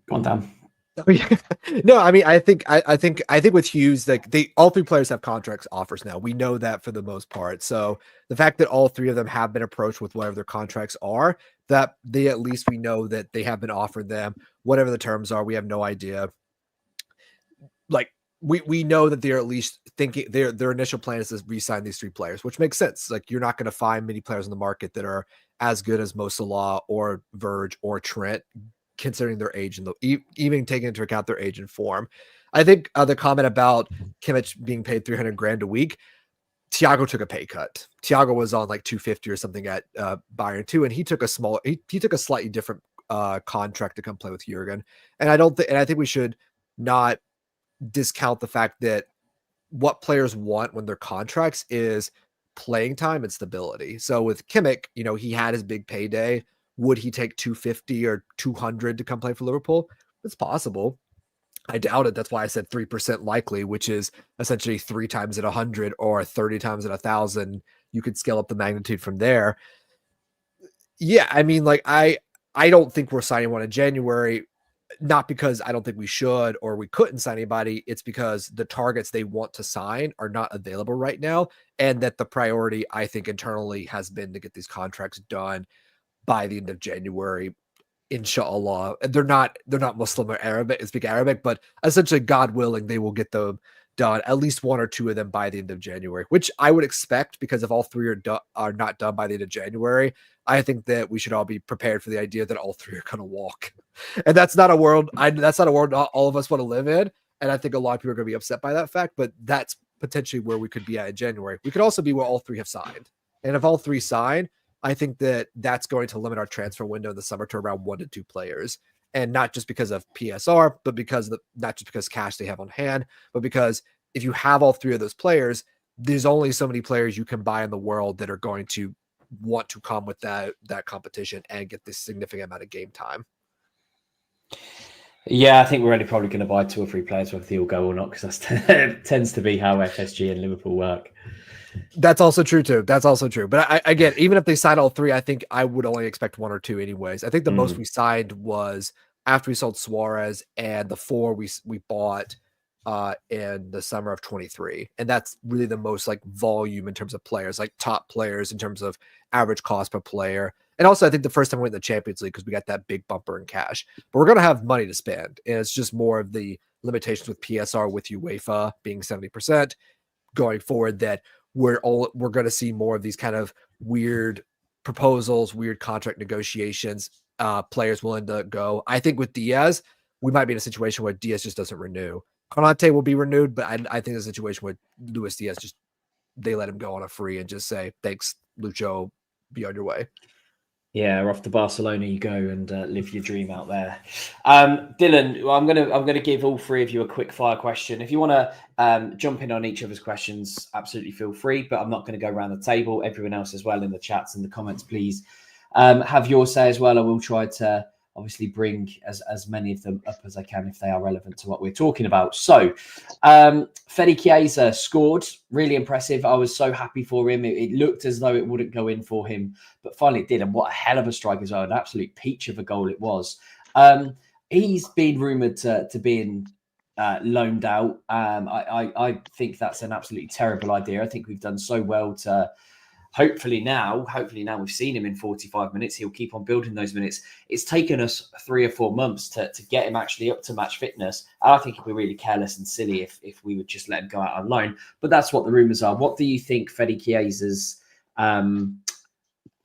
Go on, Dan. Oh, yeah. No, I mean, I think with Hughes, like all 3 players have contracts offers now. We know that for the most part. So the fact that all 3 of them have been approached with whatever their contracts are, that at least we know that they have been offered them, whatever the terms are. We have no idea. Like we know that they're at least thinking their initial plan is to re-sign these 3 players, which makes sense. Like you're not going to find many players in the market that are as good as Mo Salah or Verge or Trent, considering their age and even taking into account their age and form. I think the comment about Kimmich being paid $300,000 a week, Thiago took a pay cut. Thiago was on like 250 or something at Bayern too, and he took a slightly different contract to come play with Jurgen. And I think we should not discount the fact that what players want when their contracts is playing time and stability. So with Kimmich, he had his big payday. Would he take 250 or 200 to come play for Liverpool? It's possible. I doubt it. That's why I said 3% likely, which is essentially 3 times at 100 or 30 times at 1,000. You could scale up the magnitude from there. Yeah, I mean, like I don't think we're signing one in January, not because I don't think we should or we couldn't sign anybody. It's because the targets they want to sign are not available right now, and that the priority, I think, internally has been to get these contracts done by the end of January. Inshallah. They're not Muslim or Arabic, speak Arabic, but essentially, God willing, they will get them done, at least 1 or 2 of them by the end of January, which I would expect, because if all 3 are not done by the end of January, I think that we should all be prepared for the idea that all 3 are going to walk. And that's not a world all of us want to live in. And I think a lot of people are going to be upset by that fact, but that's potentially where we could be at in January. We could also be where all 3 have signed. And if all 3 sign, I think that that's going to limit our transfer window in the summer to around 1 to 2 players. And not just because of PSR, but not just because cash they have on hand, but because if you have all 3 of those players, there's only so many players you can buy in the world that are going to want to come with that competition and get this significant amount of game time. Yeah, I think we're only probably going to buy 2 or 3 players, whether they all go or not, because that tends to be how FSG and Liverpool work. That's also true too. But again, even if they sign all 3, I think I would only expect 1 or 2 anyways. I think the most we signed was after we sold Suarez, and the 4 we bought in the summer of 23. And that's really the most like volume in terms of players, like top players in terms of average cost per player. And also I think the first time we went in the Champions League, because we got that big bumper in cash, but we're going to have money to spend. And it's just more of the limitations with PSR, with UEFA being 70% going forward, that we're going to see more of these kind of weird proposals, weird contract negotiations, players willing to go. I think with Diaz, we might be in a situation where Diaz just doesn't renew. Konate will be renewed, but I think there's a situation where Luis Diaz they let him go on a free and just say, thanks, Lucho, be on your way. Yeah, off to Barcelona you go and live your dream out there. Dylan, I'm gonna give all 3 of you a quick fire question. If you want to jump in on each of his questions, absolutely feel free. But I'm not going to go around the table. Everyone else as well in the chats and the comments, please have your say as well. I will try to obviously bring as many of them up as I can if they are relevant to what we're talking about. So, Federico Chiesa scored, really impressive. I was so happy for him. It looked as though it wouldn't go in for him, but finally it did. And what a hell of a strike as well. An absolute peach of a goal it was. He's been rumoured to being loaned out. I think that's an absolutely terrible idea. I think we've done so well to... Hopefully now we've seen him in 45 minutes. He'll keep on building those minutes. It's taken us 3 or 4 months to get him actually up to match fitness. And I think it'd be really careless and silly if we would just let him go out on loan. But that's what the rumours are. What do you think Federico Chiesa's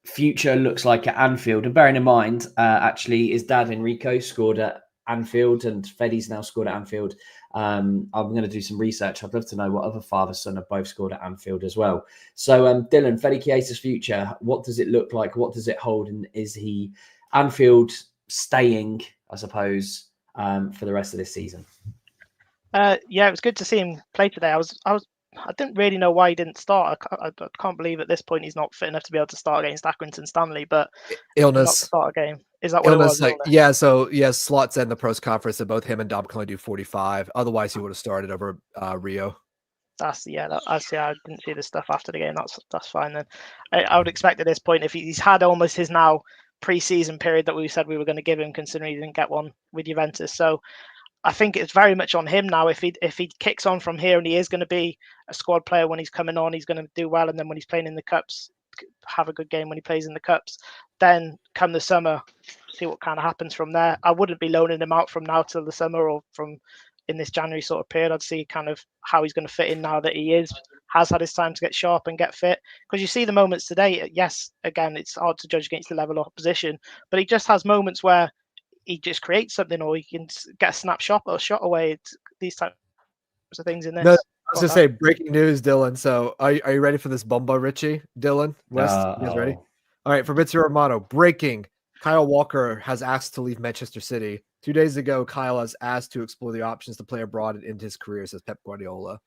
future looks like at Anfield? And bearing in mind, actually, his dad Enrico scored at Anfield, and Fedi's now scored at Anfield. I'm going to do some research. I'd love to know what other father son have both scored at Anfield as well. So, Dylan, Federico Chiesa's future, what does it look like? What does it hold? And is he Anfield staying, I suppose, for the rest of this season? Yeah, it was good to see him play today. I didn't really know why he didn't start. I can't believe at this point he's not fit enough to be able to start against Accrington Stanley, but illness. Not to start a game. Is that what illness, it was? Yeah, so yes, Slot said in the press conference that both him and Dom can only do 45. Otherwise, he would have started over Rio. I didn't see the stuff after the game. That's fine then. I would expect at this point, if he's had almost his now pre-season period that we said we were going to give him, considering he didn't get one with Juventus. So I think it's very much on him now. If he kicks on from here and he is going to be a squad player when he's coming on, he's going to do well. And then when he's playing in the cups, have a good game when he plays in the cups. Then come the summer, see what kind of happens from there. I wouldn't be loaning him out from now till the summer or from in this January sort of period. I'd see kind of how he's going to fit in now that he has had his time to get sharp and get fit. Because you see the moments today, yes, again, it's hard to judge against the level of opposition, but he just has moments where he just creates something, or he can get a snapshot or a shot away. It's these types of things in this. No, was gonna say breaking news, Dylan. So are you ready for this Bumba Richie, Dylan West? You guys ready? All right, Fabrizio Romano, breaking. Kyle Walker has asked to leave Manchester City. 2 days ago, Kyle has asked to explore the options to play abroad and end his career, says Pep Guardiola.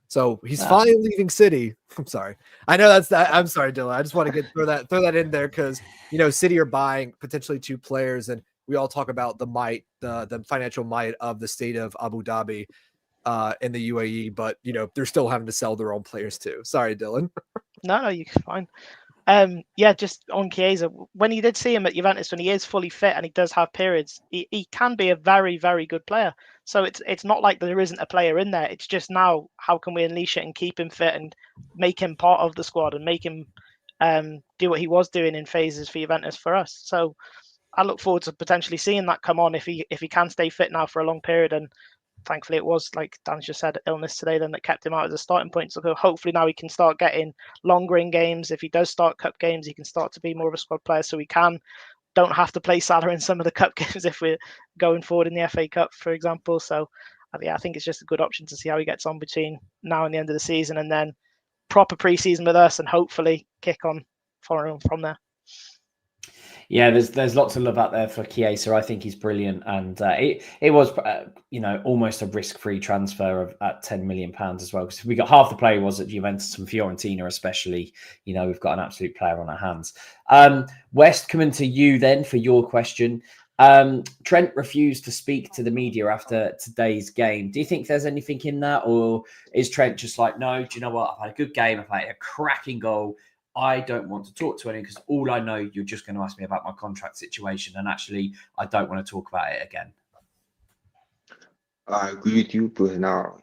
So he's finally leaving City. I'm sorry. I know that's that. I'm sorry, Dylan. I just want to throw that in there because City are buying potentially 2 players, and we all talk about the financial might of the state of Abu Dhabi in the UAE, but they're still having to sell their own players too. Sorry, Dylan. No, you're fine. Just on Chiesa, when you did see him at Juventus, when he is fully fit and he does have periods, he can be a very, very good player. So it's not like there isn't a player in there. It's just now, how can we unleash it and keep him fit and make him part of the squad and make him do what he was doing in phases for Juventus for us. So I look forward to potentially seeing that come on if he can stay fit now for a long period. And thankfully it was, like Dan just said, illness today then that kept him out as a starting point. So hopefully now he can start getting longer in games. If he does start cup games, he can start to be more of a squad player, so we don't have to play Salah in some of the cup games if we're going forward in the FA Cup, for example. So I think it's just a good option to see how he gets on between now and the end of the season, and then proper pre-season with us and hopefully kick on from there. Yeah, there's lots of love out there for Chiesa. I think he's brilliant, and it was almost a risk-free transfer at £10 million as well, because we got half the play was at Juventus and Fiorentina, especially. We've got an absolute player on our hands. West, coming to you then for your question. Trent refused to speak to the media after today's game. Do you think there's anything in that, or is Trent just like, no? Do you know what? I've had a good game. I've had a cracking goal. I don't want to talk to anyone because all I know, you're just going to ask me about my contract situation, and actually, I don't want to talk about it again. I agree with you, but now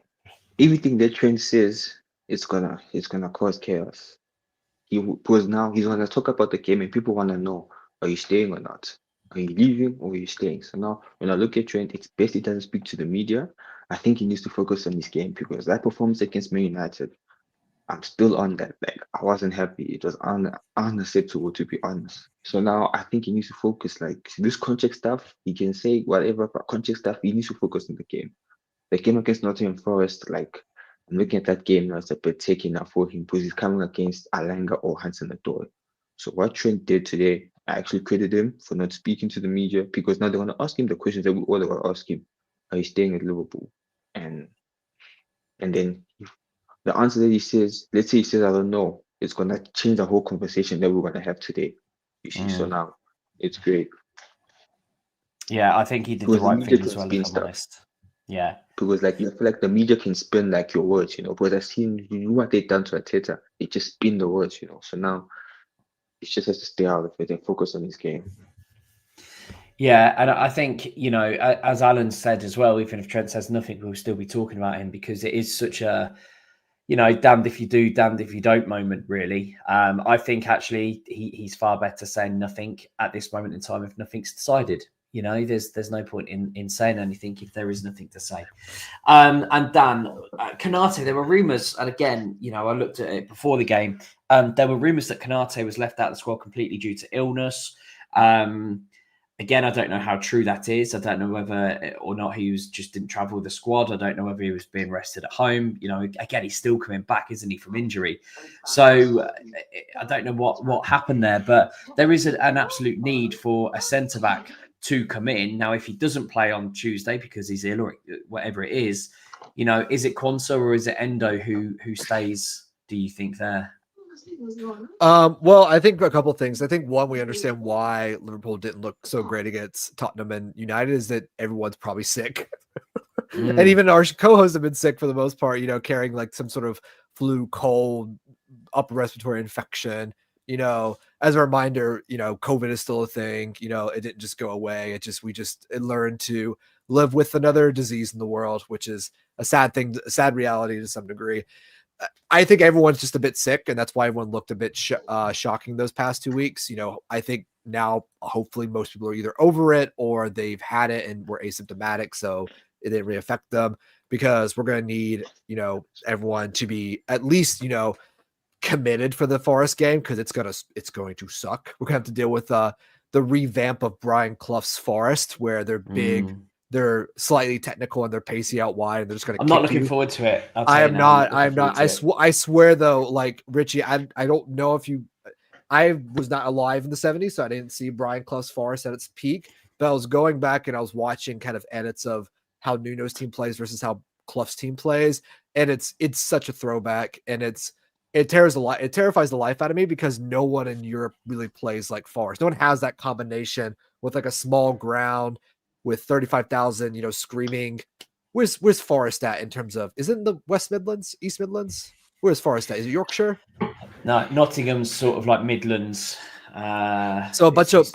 everything that Trent says, it's gonna cause chaos. Because now he's gonna talk about the game, and people want to know: are you staying or not? Are you leaving or are you staying? So now, when I look at Trent, it's best he doesn't speak to the media. I think he needs to focus on his game, because that performance against Man United, I'm still on that. Like, I wasn't happy. It was unacceptable, to be honest. So now I think he needs to focus. Like, this contract stuff, he can say whatever, but contract stuff, he needs to focus on the game. The game against Nottingham Forest, like, I'm looking at that game now, it's a bit taken out for him because he's coming against Alanga or Hudson-Odoi. So what Trent did today, I actually credit him for not speaking to the media, because now they're going to ask him the questions that we all are going to ask him. Are you staying at Liverpool? And then the answer that he says, let's say he says, I don't know, it's going to change the whole conversation that we're going to have today. You see, so now it's great. Yeah, I think he did the right thing as well, if I'm honest. Yeah. Because, like, you feel like the media can spin, like, your words, because I've seen, what they've done to Arteta, they just spin the words, So now he just has to stay out of it and focus on his game. Yeah, and I think, as Alan said as well, even if Trent says nothing, we'll still be talking about him, because it is such a, damned if you do, damned if you don't moment, really. I think actually he's far better saying nothing at this moment in time if nothing's decided. There's no point in saying anything if there is nothing to say. And Dan, Konate, there were rumours, and again, I looked at it before the game. There were rumours that Konate was left out of the squad completely due to illness. Again, I don't know how true that is. I don't know whether or not he just didn't travel with the squad. I don't know whether he was being rested at home. Again, he's still coming back, isn't he, from injury? So I don't know what happened there, but there is an absolute need for a centre-back to come in. Now, if he doesn't play on Tuesday because he's ill or whatever it is it Quansah or is it Endo who stays, do you think, there? Well, I think a couple of things. I think one, we understand why Liverpool didn't look so great against Tottenham and United is that everyone's probably sick. And even our co-hosts have been sick for the most part, carrying like some sort of flu, cold, upper respiratory infection. As a reminder, COVID is still a thing. It didn't just go away. We learned to live with another disease in the world, which is a sad thing, a sad reality to some degree. I think everyone's just a bit sick, and that's why everyone looked a bit shocking those past 2 weeks. I think now hopefully most people are either over it or they've had it and were asymptomatic, so it didn't really affect them, because we're going to need, everyone to be at least, committed for the Forest game, because it's going to suck. We're going to have to deal with the revamp of Brian Clough's Forest, where they're big they're slightly technical and they're pacey out wide and they're just going to I'm not looking forward to it. I am not. I swear though, like Richie, I don't know if you. I was not alive in the 70s, so I didn't see Brian Clough's Forest at its peak. But I was going back and I was watching kind of edits of how Nuno's team plays versus how Clough's team plays, and it's such a throwback, and it terrifies the life out of me because no one in Europe really plays like Forest. No one has that combination with like a small ground with 35,000, screaming. Where's Forest at in terms of, is it in the West Midlands, East Midlands? Where's Forest at? Is it Yorkshire? No, Nottingham's sort of like Midlands. So a bunch of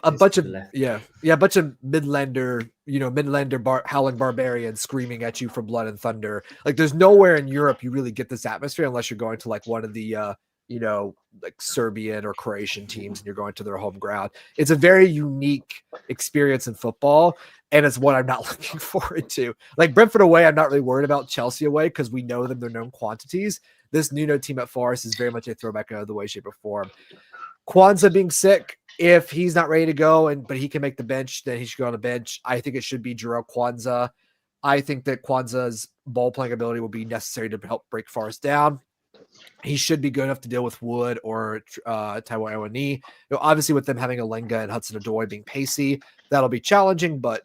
Midlander, howling barbarians screaming at you for blood and thunder. Like there's nowhere in Europe you really get this atmosphere unless you're going to like one of the like Serbian or Croatian teams and you're going to their home ground. It's a very unique experience in football, and it's what I'm not looking forward to. Like Brentford away, I'm not really worried about. Chelsea away, because we know them, they're known quantities. This Nuno team at Forest is very much a throwback in the way, shape, or form. Kwanzaa being sick, if he's not ready to go but he can make the bench, then he should go on the bench. I think it should be Jarrell Kwanzaa. I think that Kwanzaa's ball playing ability will be necessary to help break Forest down. He should be good enough to deal with Wood or Taiwo Awoniyi. Obviously, with them having Alenga and Hudson-Odoi being pacey, that'll be challenging. But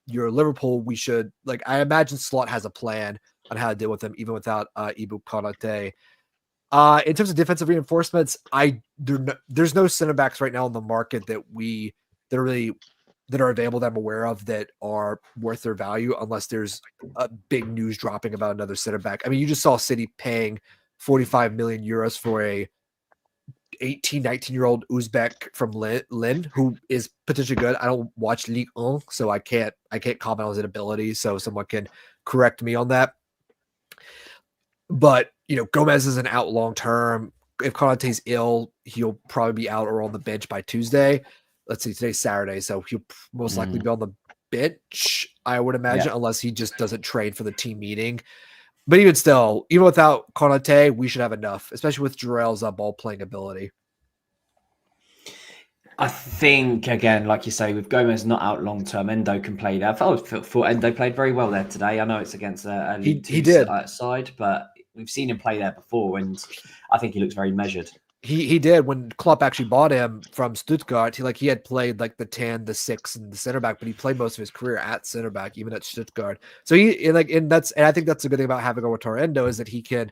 you're Liverpool. We should I imagine Slot has a plan on how to deal with them, even without Ibu Konate. In terms of defensive reinforcements, there's no center backs right now on the market that are available that I'm aware of that are worth their value, unless there's a big news dropping about another center back. I mean, you just saw City paying 45 million euros for a 18, 19-year-old Uzbek from Lynn, who is potentially good. I don't watch Ligue 1, so I can't comment on his ability, so someone can correct me on that. But Gomez isn't out long term. If Konate's ill, he'll probably be out or on the bench by Tuesday. Let's see, today's Saturday, so he'll most likely be on the bench, I would imagine, unless he just doesn't train for the team meeting. But even still, even without Konate, we should have enough, especially with Jarrell's ball playing ability. I think, again, like you say, with Gomez not out long term, Endo can play there. I thought Endo played very well there today. I know it's against a League Two side, but we've seen him play there before, and I think he looks very measured. He did. When Klopp actually bought him from Stuttgart, he had played like the 10, the 6, and the center back, but he played most of his career at center back, even at Stuttgart. So and I think that's the good thing about having Wataru Endo is that he can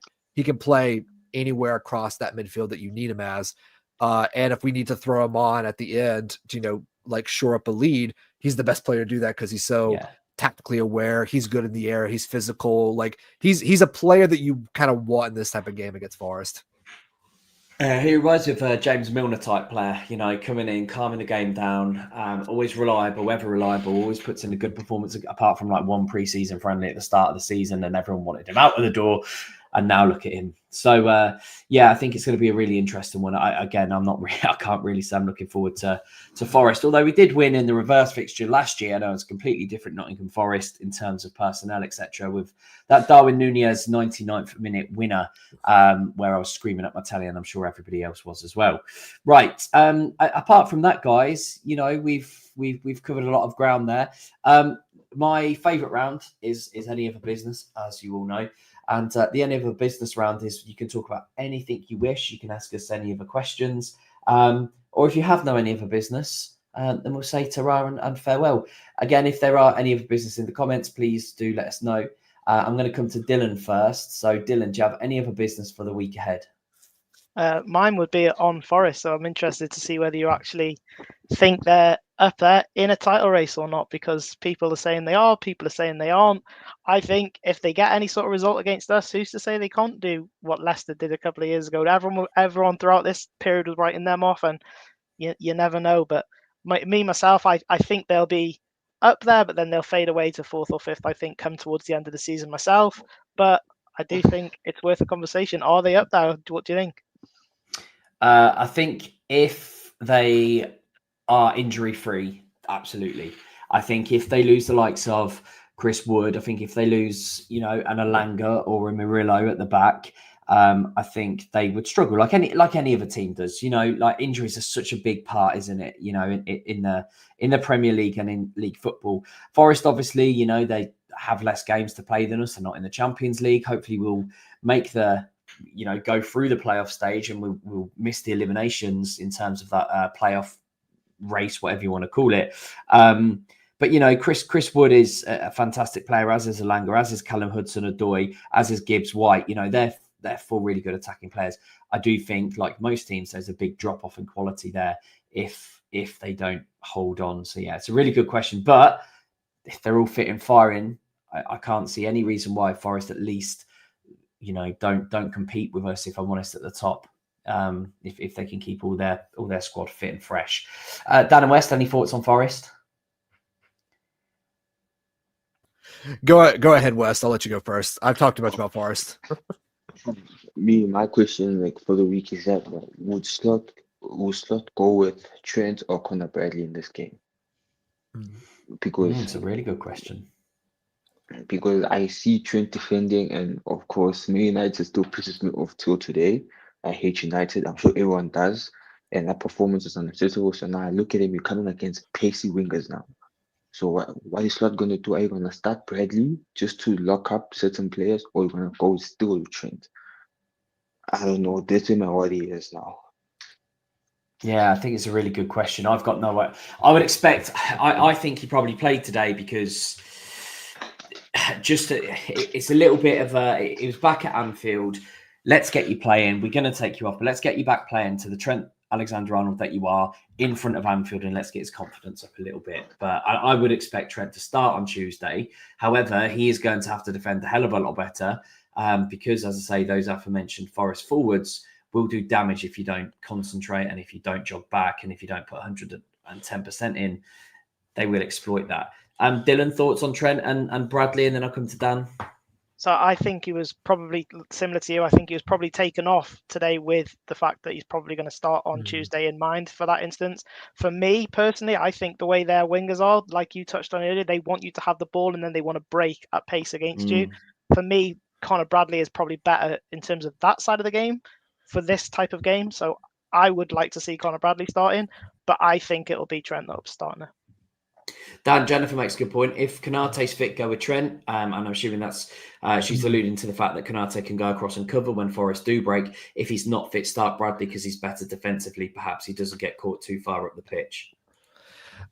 play anywhere across that midfield that you need him as. And if we need to throw him on at the end to shore up a lead, he's the best player to do that because he's so tactically aware. He's good in the air. He's physical. He's a player that you kind of want in this type of game against Forest. He reminds me of a James Milner type player, coming in, calming the game down, always reliable, ever reliable, always puts in a good performance, apart from one pre-season friendly at the start of the season, and everyone wanted him out of the door, and now look at him. So, I think it's going to be a really interesting one. I can't really say I'm looking forward to Forest, although we did win in the reverse fixture last year. I know it's completely different Nottingham Forest in terms of personnel, etc. with that Darwin Nunez 99th minute winner, where I was screaming at my telly, and I'm sure everybody else was as well. Right. Apart from that, guys, we've covered a lot of ground there. My favourite round is Any Other Business, as you all know. And the Any Other Business round is you can talk about anything you wish. You can ask us any other questions. Or if you have no any other business, then we'll say ta-ra and farewell. Again, if there are any other business in the comments, please do let us know. I'm going to come to Dylan first. So, Dylan, do you have any other business for the week ahead? Mine would be on Forest, so I'm interested to see whether you actually think they're up there in a title race or not, because people are saying they are, people are saying they aren't. I think if they get any sort of result against us, who's to say they can't do what Leicester did a couple of years ago? Everyone throughout this period was writing them off, and you never know. But myself, I think they'll be up there, but then they'll fade away to 4th or 5th, I think, come towards the end of the season myself. But I do think it's worth a conversation. Are they up there? What do you think? I think if they are injury-free, absolutely. I think if they lose the likes of Chris Wood, I think if they lose, an Alanga or a Murillo at the back, I think they would struggle like any other team does. Like injuries are such a big part, isn't it? In the Premier League and in league football. Forest, obviously, they have less games to play than us. They're not in the Champions League. Hopefully, we'll make go through the playoff stage, and we'll miss the eliminations in terms of that playoff race, whatever you want to call it. But Chris Wood is a fantastic player, as is Alanga, as is Callum Hudson-Odoi, as is Gibbs White. They're four really good attacking players. I do think, like most teams, there's a big drop off in quality there if they don't hold on. So yeah, it's a really good question. But if they're all fit and firing, I can't see any reason why Forest at least don't compete with us, if I'm honest, at the top. If they can keep all their squad fit and fresh. Dan and West, any thoughts on Forest? Go ahead, West. I'll let you go first. I've talked too much about Forest. My question for the week is that would Slot go with Trent or Conor Bradley in this game? Because it's a really good question. Because I see Trent defending, and of course, Man United still pisses me off till today. I hate United. I'm sure everyone does, and that performance is unacceptable. So now I look at him. You're coming against pacey wingers now. So what is Slot going to do? Are you going to start Bradley just to lock up certain players, or are you going to go still with Trent? I don't know. That's where my worry is now. Yeah, I think it's a really good question. I've got no way. I would expect. I think he probably played today because it's a little bit of a. It was back at Anfield. Let's get you playing. We're going to take you off, but let's get you back playing to the Trent Alexander-Arnold that you are in front of Anfield, and let's get his confidence up a little bit. But I would expect Trent to start on Tuesday. However, he is going to have to defend a hell of a lot better because, as I say, those aforementioned Forest forwards will do damage if you don't concentrate and if you don't jog back and if you don't put 110% in. They will exploit that. Dylan, thoughts on Trent and Bradley, and then I'll come to Dan. So I think he was probably similar to you. I think he was probably taken off today with the fact that he's probably going to start on Tuesday in mind for that instance. For me personally, I think the way their wingers are, like you touched on earlier, they want you to have the ball and then they want to break at pace against you. For me, Conor Bradley is probably better in terms of that side of the game for this type of game. So I would like to see Conor Bradley starting, but I think it'll be Trent that'll be starting. Dan, Jennifer makes a good point. If Konate's fit, go with Trent. And I'm assuming that's she's alluding to the fact that Konate can go across and cover when Forest do break. If he's not fit, start Bradley because he's better defensively. Perhaps he doesn't get caught too far up the pitch.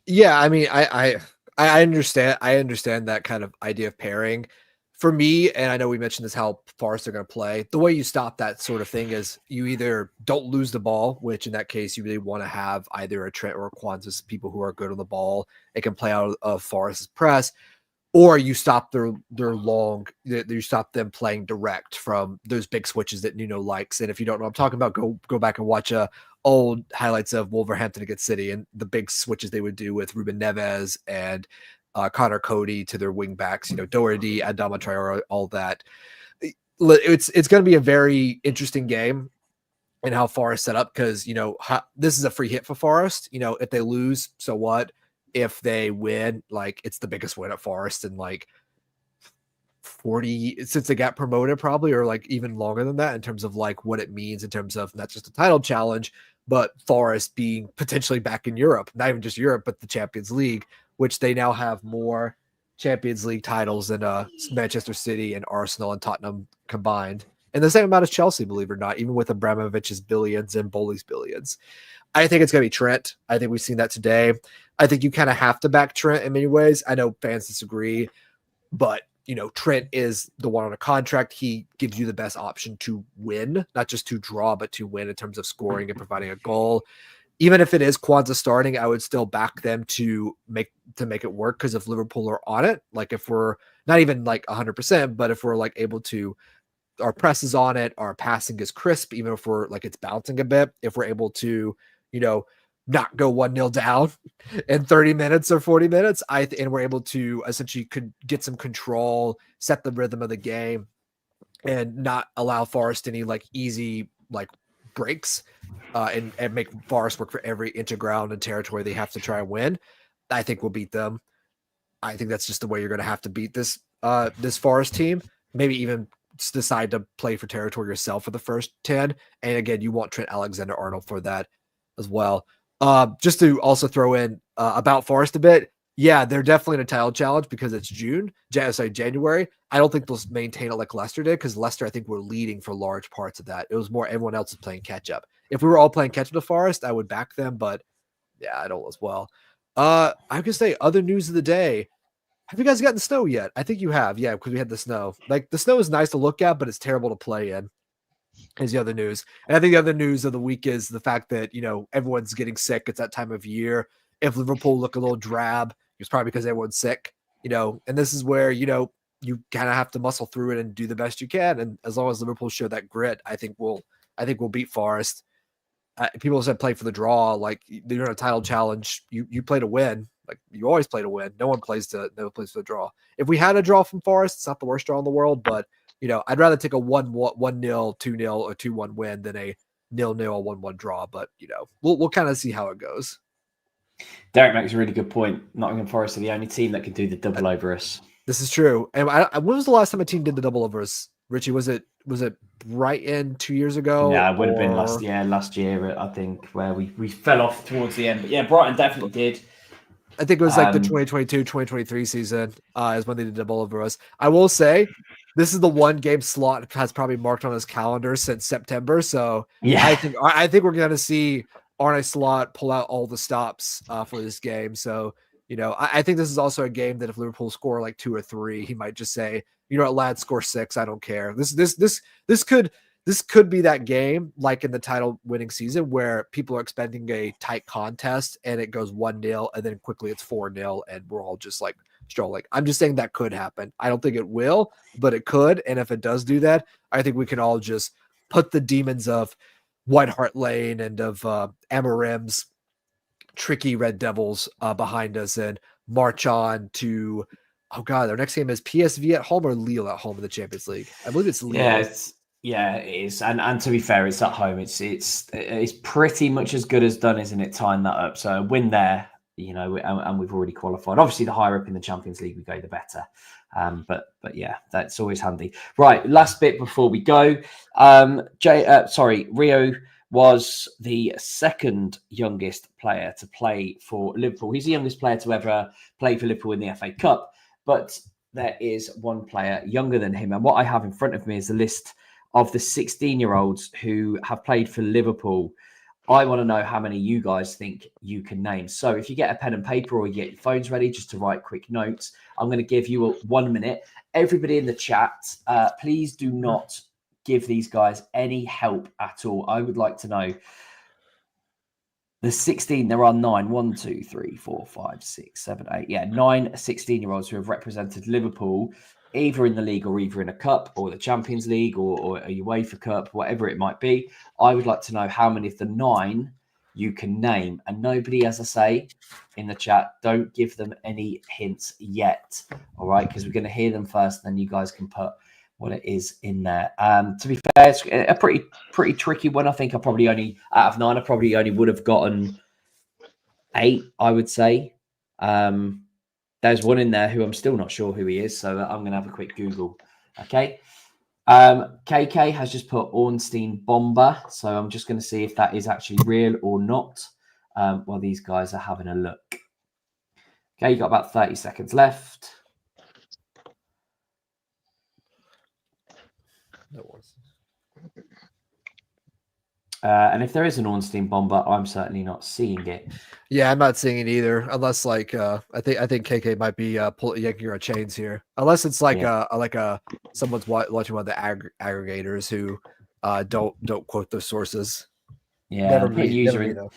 Yeah, I mean, I understand. I understand that kind of idea of pairing. For me, and I know we mentioned this, how Forest are going to play. The way you stop that sort of thing is you either don't lose the ball, which in that case you really want to have either a Trent or a Kwanzaa, people who are good on the ball. It can play out of Forest's press, or you stop you stop them playing direct from those big switches that Nuno likes. And if you don't know what I'm talking about, go back and watch old highlights of Wolverhampton against City and the big switches they would do with Ruben Neves and Connor Cody to their wing backs, Doherty, Adama Traore, all that. It's going to be a very interesting game in how Forest set up because, this is a free hit for Forest. If they lose, so what? If they win, it's the biggest win at Forest in 40 since they got promoted, probably, or even longer than that in terms of what it means in terms of not just a title challenge, but Forest being potentially back in Europe, not even just Europe, but the Champions League, which they now have more Champions League titles than Manchester City and Arsenal and Tottenham combined. And the same amount as Chelsea, believe it or not, even with Abramovich's billions and Bowley's billions. I think it's going to be Trent. I think we've seen that today. I think you kind of have to back Trent in many ways. I know fans disagree, but Trent is the one on a contract. He gives you the best option to win, not just to draw, but to win in terms of scoring and providing a goal. Even if it is Kwanzaa starting, I would still back them to make it work because if Liverpool are on it, if we're not even 100%, but if we're able to, our press is on it, our passing is crisp, even if we're it's bouncing a bit, if we're able to, not go 1-0 down in 30 minutes or 40 minutes, and we're able to essentially get some control, set the rhythm of the game, and not allow Forest any easy breaks. And make Forest work for every inch of ground and territory they have to try and win. I think we'll beat them. I think that's just the way you're going to have to beat this Forest team. Maybe even decide to play for territory yourself for the first 10. And again, you want Trent Alexander-Arnold for that as well. Just to also throw in about Forest a bit. Yeah, they're definitely in a title challenge because it's January. I don't think they'll maintain it like Leicester did, because Leicester, I think, were leading for large parts of that. It was more everyone else is playing catch up. If we were all playing catch up to Forest, I would back them, but yeah, I don't as well. I could say other news of the day. Have you guys gotten the snow yet? I think you have, yeah, because we had the snow. Like, the snow is nice to look at, but it's terrible to play in. Is the other news. And I think the other news of the week is the fact that, everyone's getting sick. It's that time of year. If Liverpool look a little drab, it's probably because everyone's sick, and this is where, you kind of have to muscle through it and do the best you can. And as long as Liverpool show that grit, I think we'll beat Forest. People said play for the draw. Like, you're in a title challenge. You play to win. Like, you always play to win. No one plays for the draw. If we had a draw from Forest, it's not the worst draw in the world, but I'd rather take a 1-0, 2-0, or 2-1 win than a 0-0, 1-1 draw. But we'll kind of see how it goes. Derek makes a really good point. Nottingham Forest are the only team that can do the double over us. This is true. And when was the last time a team did the double over us? Richie, was it Brighton 2 years ago? Yeah, it would have been last year, I think, where we fell off towards the end. But yeah, Brighton definitely did. I think it was like the 2022-2023 season is when they did double over us. I will say, this is the one game Slot has probably marked on his calendar since September. So yeah, I think we're going to see Arne Slot pull out all the stops for this game. So, I think this is also a game that if Liverpool score like 2 or 3, he might just say, lads, score 6. I don't care. This could be that game, like in the title winning season, where people are expecting a tight contest and it goes 1-0 and then quickly it's 4-0 and we're all just like strolling. I'm just saying that could happen. I don't think it will, but it could. And if it does do that, I think we can all just put the demons of White Hart Lane and of Amorim's tricky Red Devils behind us and march on to, oh God, their next game is PSV at home or Lille at home in the Champions League. I believe it's Lille. Yeah, it is. And to be fair, it's at home. It's pretty much as good as done, isn't it, tying that up? So a win there, and we've already qualified. Obviously, the higher up in the Champions League we go, the better. But yeah, that's always handy. Right, last bit before we go. Rio was the second youngest player to play for Liverpool. He's the youngest player to ever play for Liverpool in the FA Cup. But there is one player younger than him. And what I have in front of me is a list of the 16-year-olds who have played for Liverpool. I want to know how many you guys think you can name. So if you get a pen and paper or you get your phones ready just to write quick notes, I'm going to give you 1 minute. Everybody in the chat, please do not give these guys any help at all. I would like to know the 16. There are 9. 1, 2, 3, 4, 5, 6, 7, 8. Yeah, 9 16-year-olds who have represented Liverpool either in the league or either in a cup or the Champions League or a UEFA Cup, whatever it might be. I would like to know how many of the 9 you can name. And nobody, as I say in the chat, don't give them any hints yet. All right, because we're going to hear them first, and then you guys can put what it is in there. To be fair, it's a pretty tricky one. I think I probably only, out of 9, I probably only would have gotten 8, I would say. There's one in there who I'm still not sure who he is, so I'm going to have a quick Google. Okay. KK has just put Ornstein Bomber, so I'm just going to see if that is actually real or not while these guys are having a look. Okay, you got about 30 seconds left. No worries. And if there is an Ornstein Bomber, I'm certainly not seeing it. Yeah, I'm not seeing it either. Unless I think KK might be yanking your chains here. Unless it's like someone's watching one of the aggregators who don't quote their sources. Yeah, never putting me, user never in. me,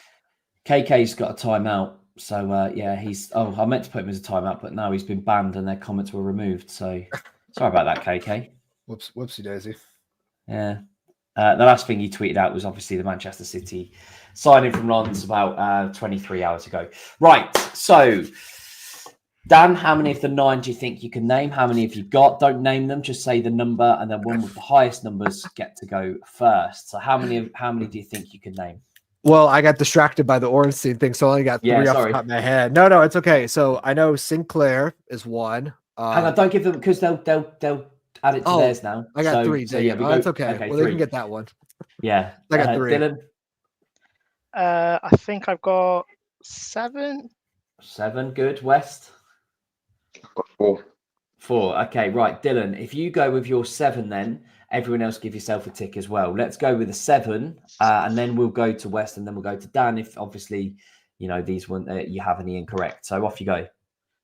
KK's got a timeout, so yeah, he's. Oh, I meant to put him as a timeout, but now he's been banned and their comments were removed. So sorry about that, KK. Whoopsie daisy. Yeah. The last thing he tweeted out was obviously the Manchester City signing from Lons about 23 hours ago. Right. So, Dan, how many of the 9 do you think you can name? How many have you got? Don't name them. Just say the number, and then one with the highest numbers get to go first. So, how many do you think you can name? Well, I got distracted by the Ornstein thing, so I only got 3 off the top of my head. No, it's okay. So I know Sinclair is 1. Hang on, don't give them because they'll add it to theirs now. I got so, 3. So yeah, we go. That's okay. Okay, Well, 3. they can get that one. Yeah, I got 3. Dylan. I think I've got 7. 7, good. West. I've got 4. 4. Okay, right, Dylan. If you go with your 7, then everyone else give yourself a tick as well. Let's go with a 7, and then we'll go to West, and then we'll go to Dan. If obviously, these one you have any incorrect. So off you go.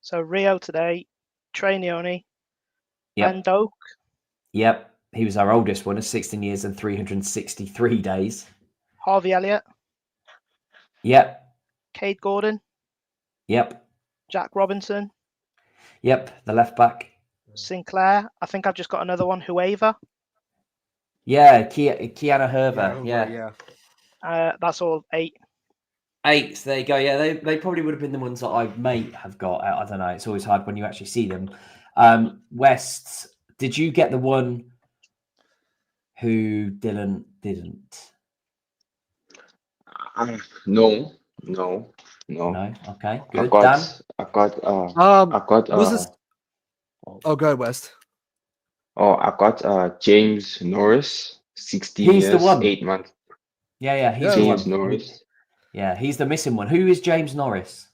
So Rio today, Trainioni, Yep. Ben Doak, Yep. He was our oldest one, 16 years and 363 days. Harvey Elliott, Yep. Cade Gordon, Yep. Jack Robinson, Yep. The left back. Sinclair. I think I've just got another one, Hueva. Yeah, Kiana Herver. Yeah. That's all 8. 8. There you go. Yeah, they probably would have been the ones that I may have got. I don't know. It's always hard when you actually see them. West, did you get the one who Dylan didn't? No. No. Okay. Good. I've got. Dan? I've got. I've got. Was this? Oh, go ahead, West. Oh, I've got James Norris, 16 He's years, the one. 8 months. Yeah. He's the James one. Norris. Yeah, he's the missing one. Who is James Norris?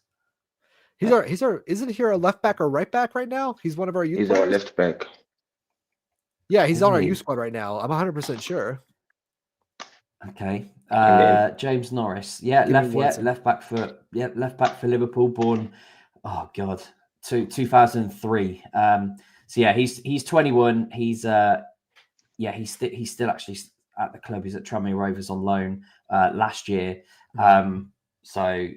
He's our isn't he a left back or right back right now? He's one of our youth He's players. our left back. Yeah, he's on our Isn't he? youth squad right now. I'm 100% sure. Okay. then- James Norris. Yeah, Give me left. one Yeah, second. left back for Liverpool. Born. Oh God, 2003. So yeah, he's 21. He's he's still actually at the club. He's at Tranmere Rovers on loan last year. So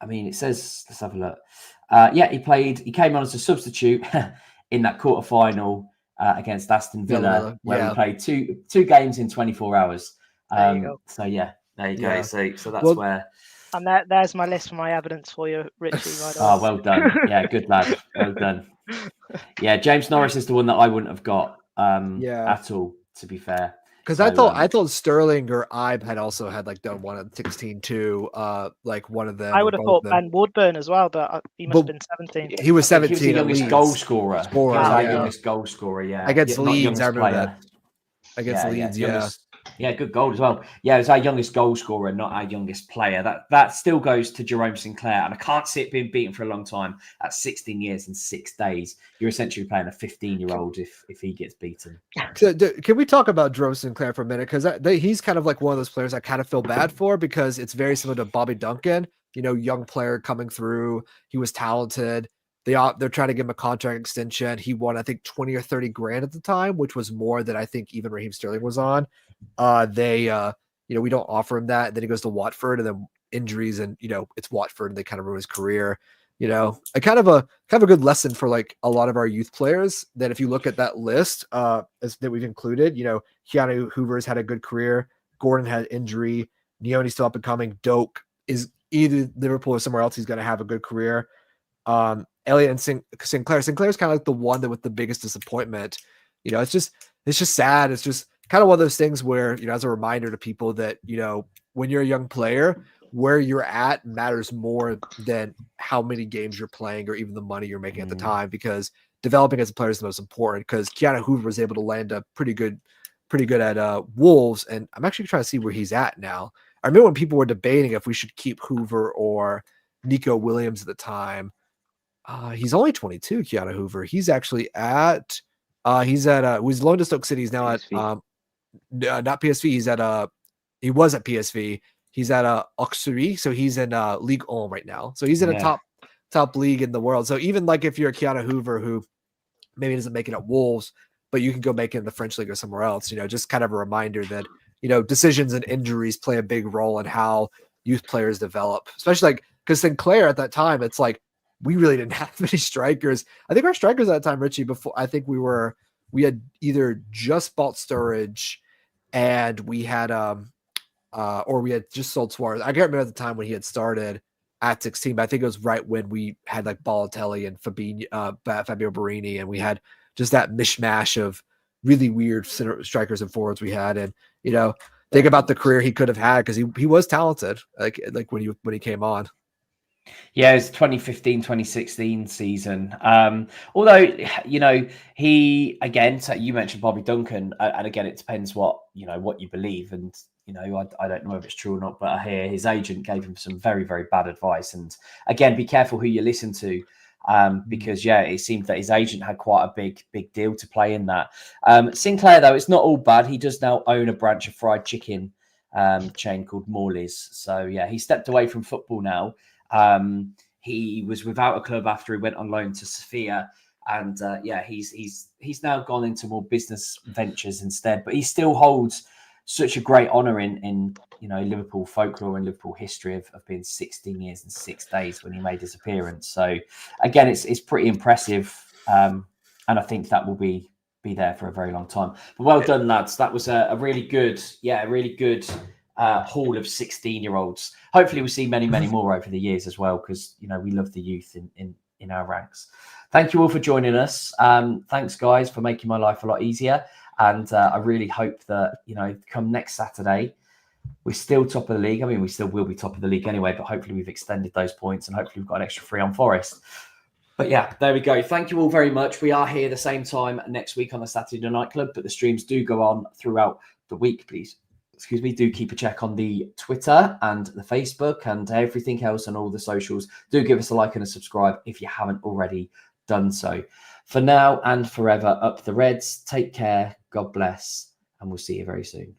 I mean, it says, let's have a look. He came on as a substitute in that quarter final against Aston Villa, where we played two games in 24 hours. There you go. So yeah, there you go. Yeah. So that's where. And there's my list for my evidence for you, Richie. Right Oh, well done. Yeah, good lad. Well done. Yeah, James Norris is the one that I wouldn't have got at all, to be fair. Because I thought Sterling or Ibe had also had done one at 16 too. Like one of them. I would have thought Ben Woodburn as well, but he must have been 17. He was 17. He was the youngest goal scorer. He was our youngest goal scorer. Yeah, against not Leeds. youngest I remember player. that. Against Leeds, Yeah, good goal as well. Yeah, it was our youngest goal scorer, not our youngest player. That still goes to Jerome Sinclair, and I can't see it being beaten for a long time. At 16 years and 6 days, you're essentially playing a 15-year-old if he gets beaten. Can we talk about Jerome Sinclair for a minute? Because he's kind of like one of those players I kind of feel bad for, because it's very similar to Bobby Duncan. Young player coming through. He was talented. They're trying to give him a contract extension. He won, I think, 20 or 30 grand at the time, which was more than I think even Raheem Sterling was on. We don't offer him that. Then he goes to Watford, and then injuries, and it's Watford, and they kind of ruin his career. A kind of a good lesson for a lot of our youth players, that if you look at that list that we've included, Keanu Hoover's had a good career. Gordon had injury. Neoni's still up and coming. Doak is either Liverpool or somewhere else. He's going to have a good career. Elliott and Sinclair's kind of like the one that with the biggest disappointment. It's just sad. It's just kind of one of those things where, as a reminder to people that, when you're a young player, where you're at matters more than how many games you're playing or even the money you're making at the time, because developing as a player is the most important. Because Keanu Hoover was able to land a pretty good at Wolves, and I'm actually trying to see where he's at now. I remember when people were debating if we should keep Hoover or Nico Williams at the time. He's only 22, Keanu Hoover. He's actually at he's loaned to Stoke City. He's now at not PSV. He was at PSV. He's at Auxerre, so he's in Ligue 1 right now. So he's in a top league in the world. So even if you're a Keanu Hoover who maybe doesn't make it at Wolves, but you can go make it in the French league or somewhere else, just kind of a reminder that decisions and injuries play a big role in how youth players develop, especially because Sinclair at that time, it's we really didn't have many strikers. I think our strikers at that time, Richie, before I think we had either just bought Sturridge, and we had or we had just sold Suarez. I can't remember at the time when he had started at 16, but I think it was right when we had Balotelli and Fabio Barini, and we had just that mishmash of really weird strikers and forwards we had. And think about the career he could have had, because he was talented, like when he came on. Yeah, it's 2015, 2016 season. Although, you know, he, again, so you mentioned Bobby Duncan, and again, it depends what you believe. And, you know, I don't know if it's true or not, but I hear his agent gave him some very, very bad advice. And again, be careful who you listen to, because, yeah, it seemed that his agent had quite a big deal to play in that. Sinclair, though, it's not all bad. He does now own a branch of fried chicken chain called Morley's. So, yeah, he stepped away from football now. He was without a club after he went on loan to Sofia, and yeah, he's now gone into more business ventures instead. But he still holds such a great honour in Liverpool folklore and Liverpool history of being 16 years and 6 days when he made his appearance. So again, it's pretty impressive, and I think that will be there for a very long time. But well done, lads. That was a really good haul of 16-year-olds. Hopefully we'll see many more over the years as well, because we love the youth in our ranks. Thank you all for joining us. Thanks guys for making my life a lot easier, and I really hope that come next Saturday we're still top of the league. I mean, we still will be top of the league anyway, but hopefully we've extended those points and hopefully we've got an extra 3 on Forest. But yeah, there we go. Thank you all very much. We are here the same time next week on the Saturday Night Club, but the streams do go on throughout the week. Please, do keep a check on the Twitter and the Facebook and everything else on all the socials. Do give us a like and a subscribe if you haven't already done so. For now and forever, up the Reds. Take care. God bless. And we'll see you very soon.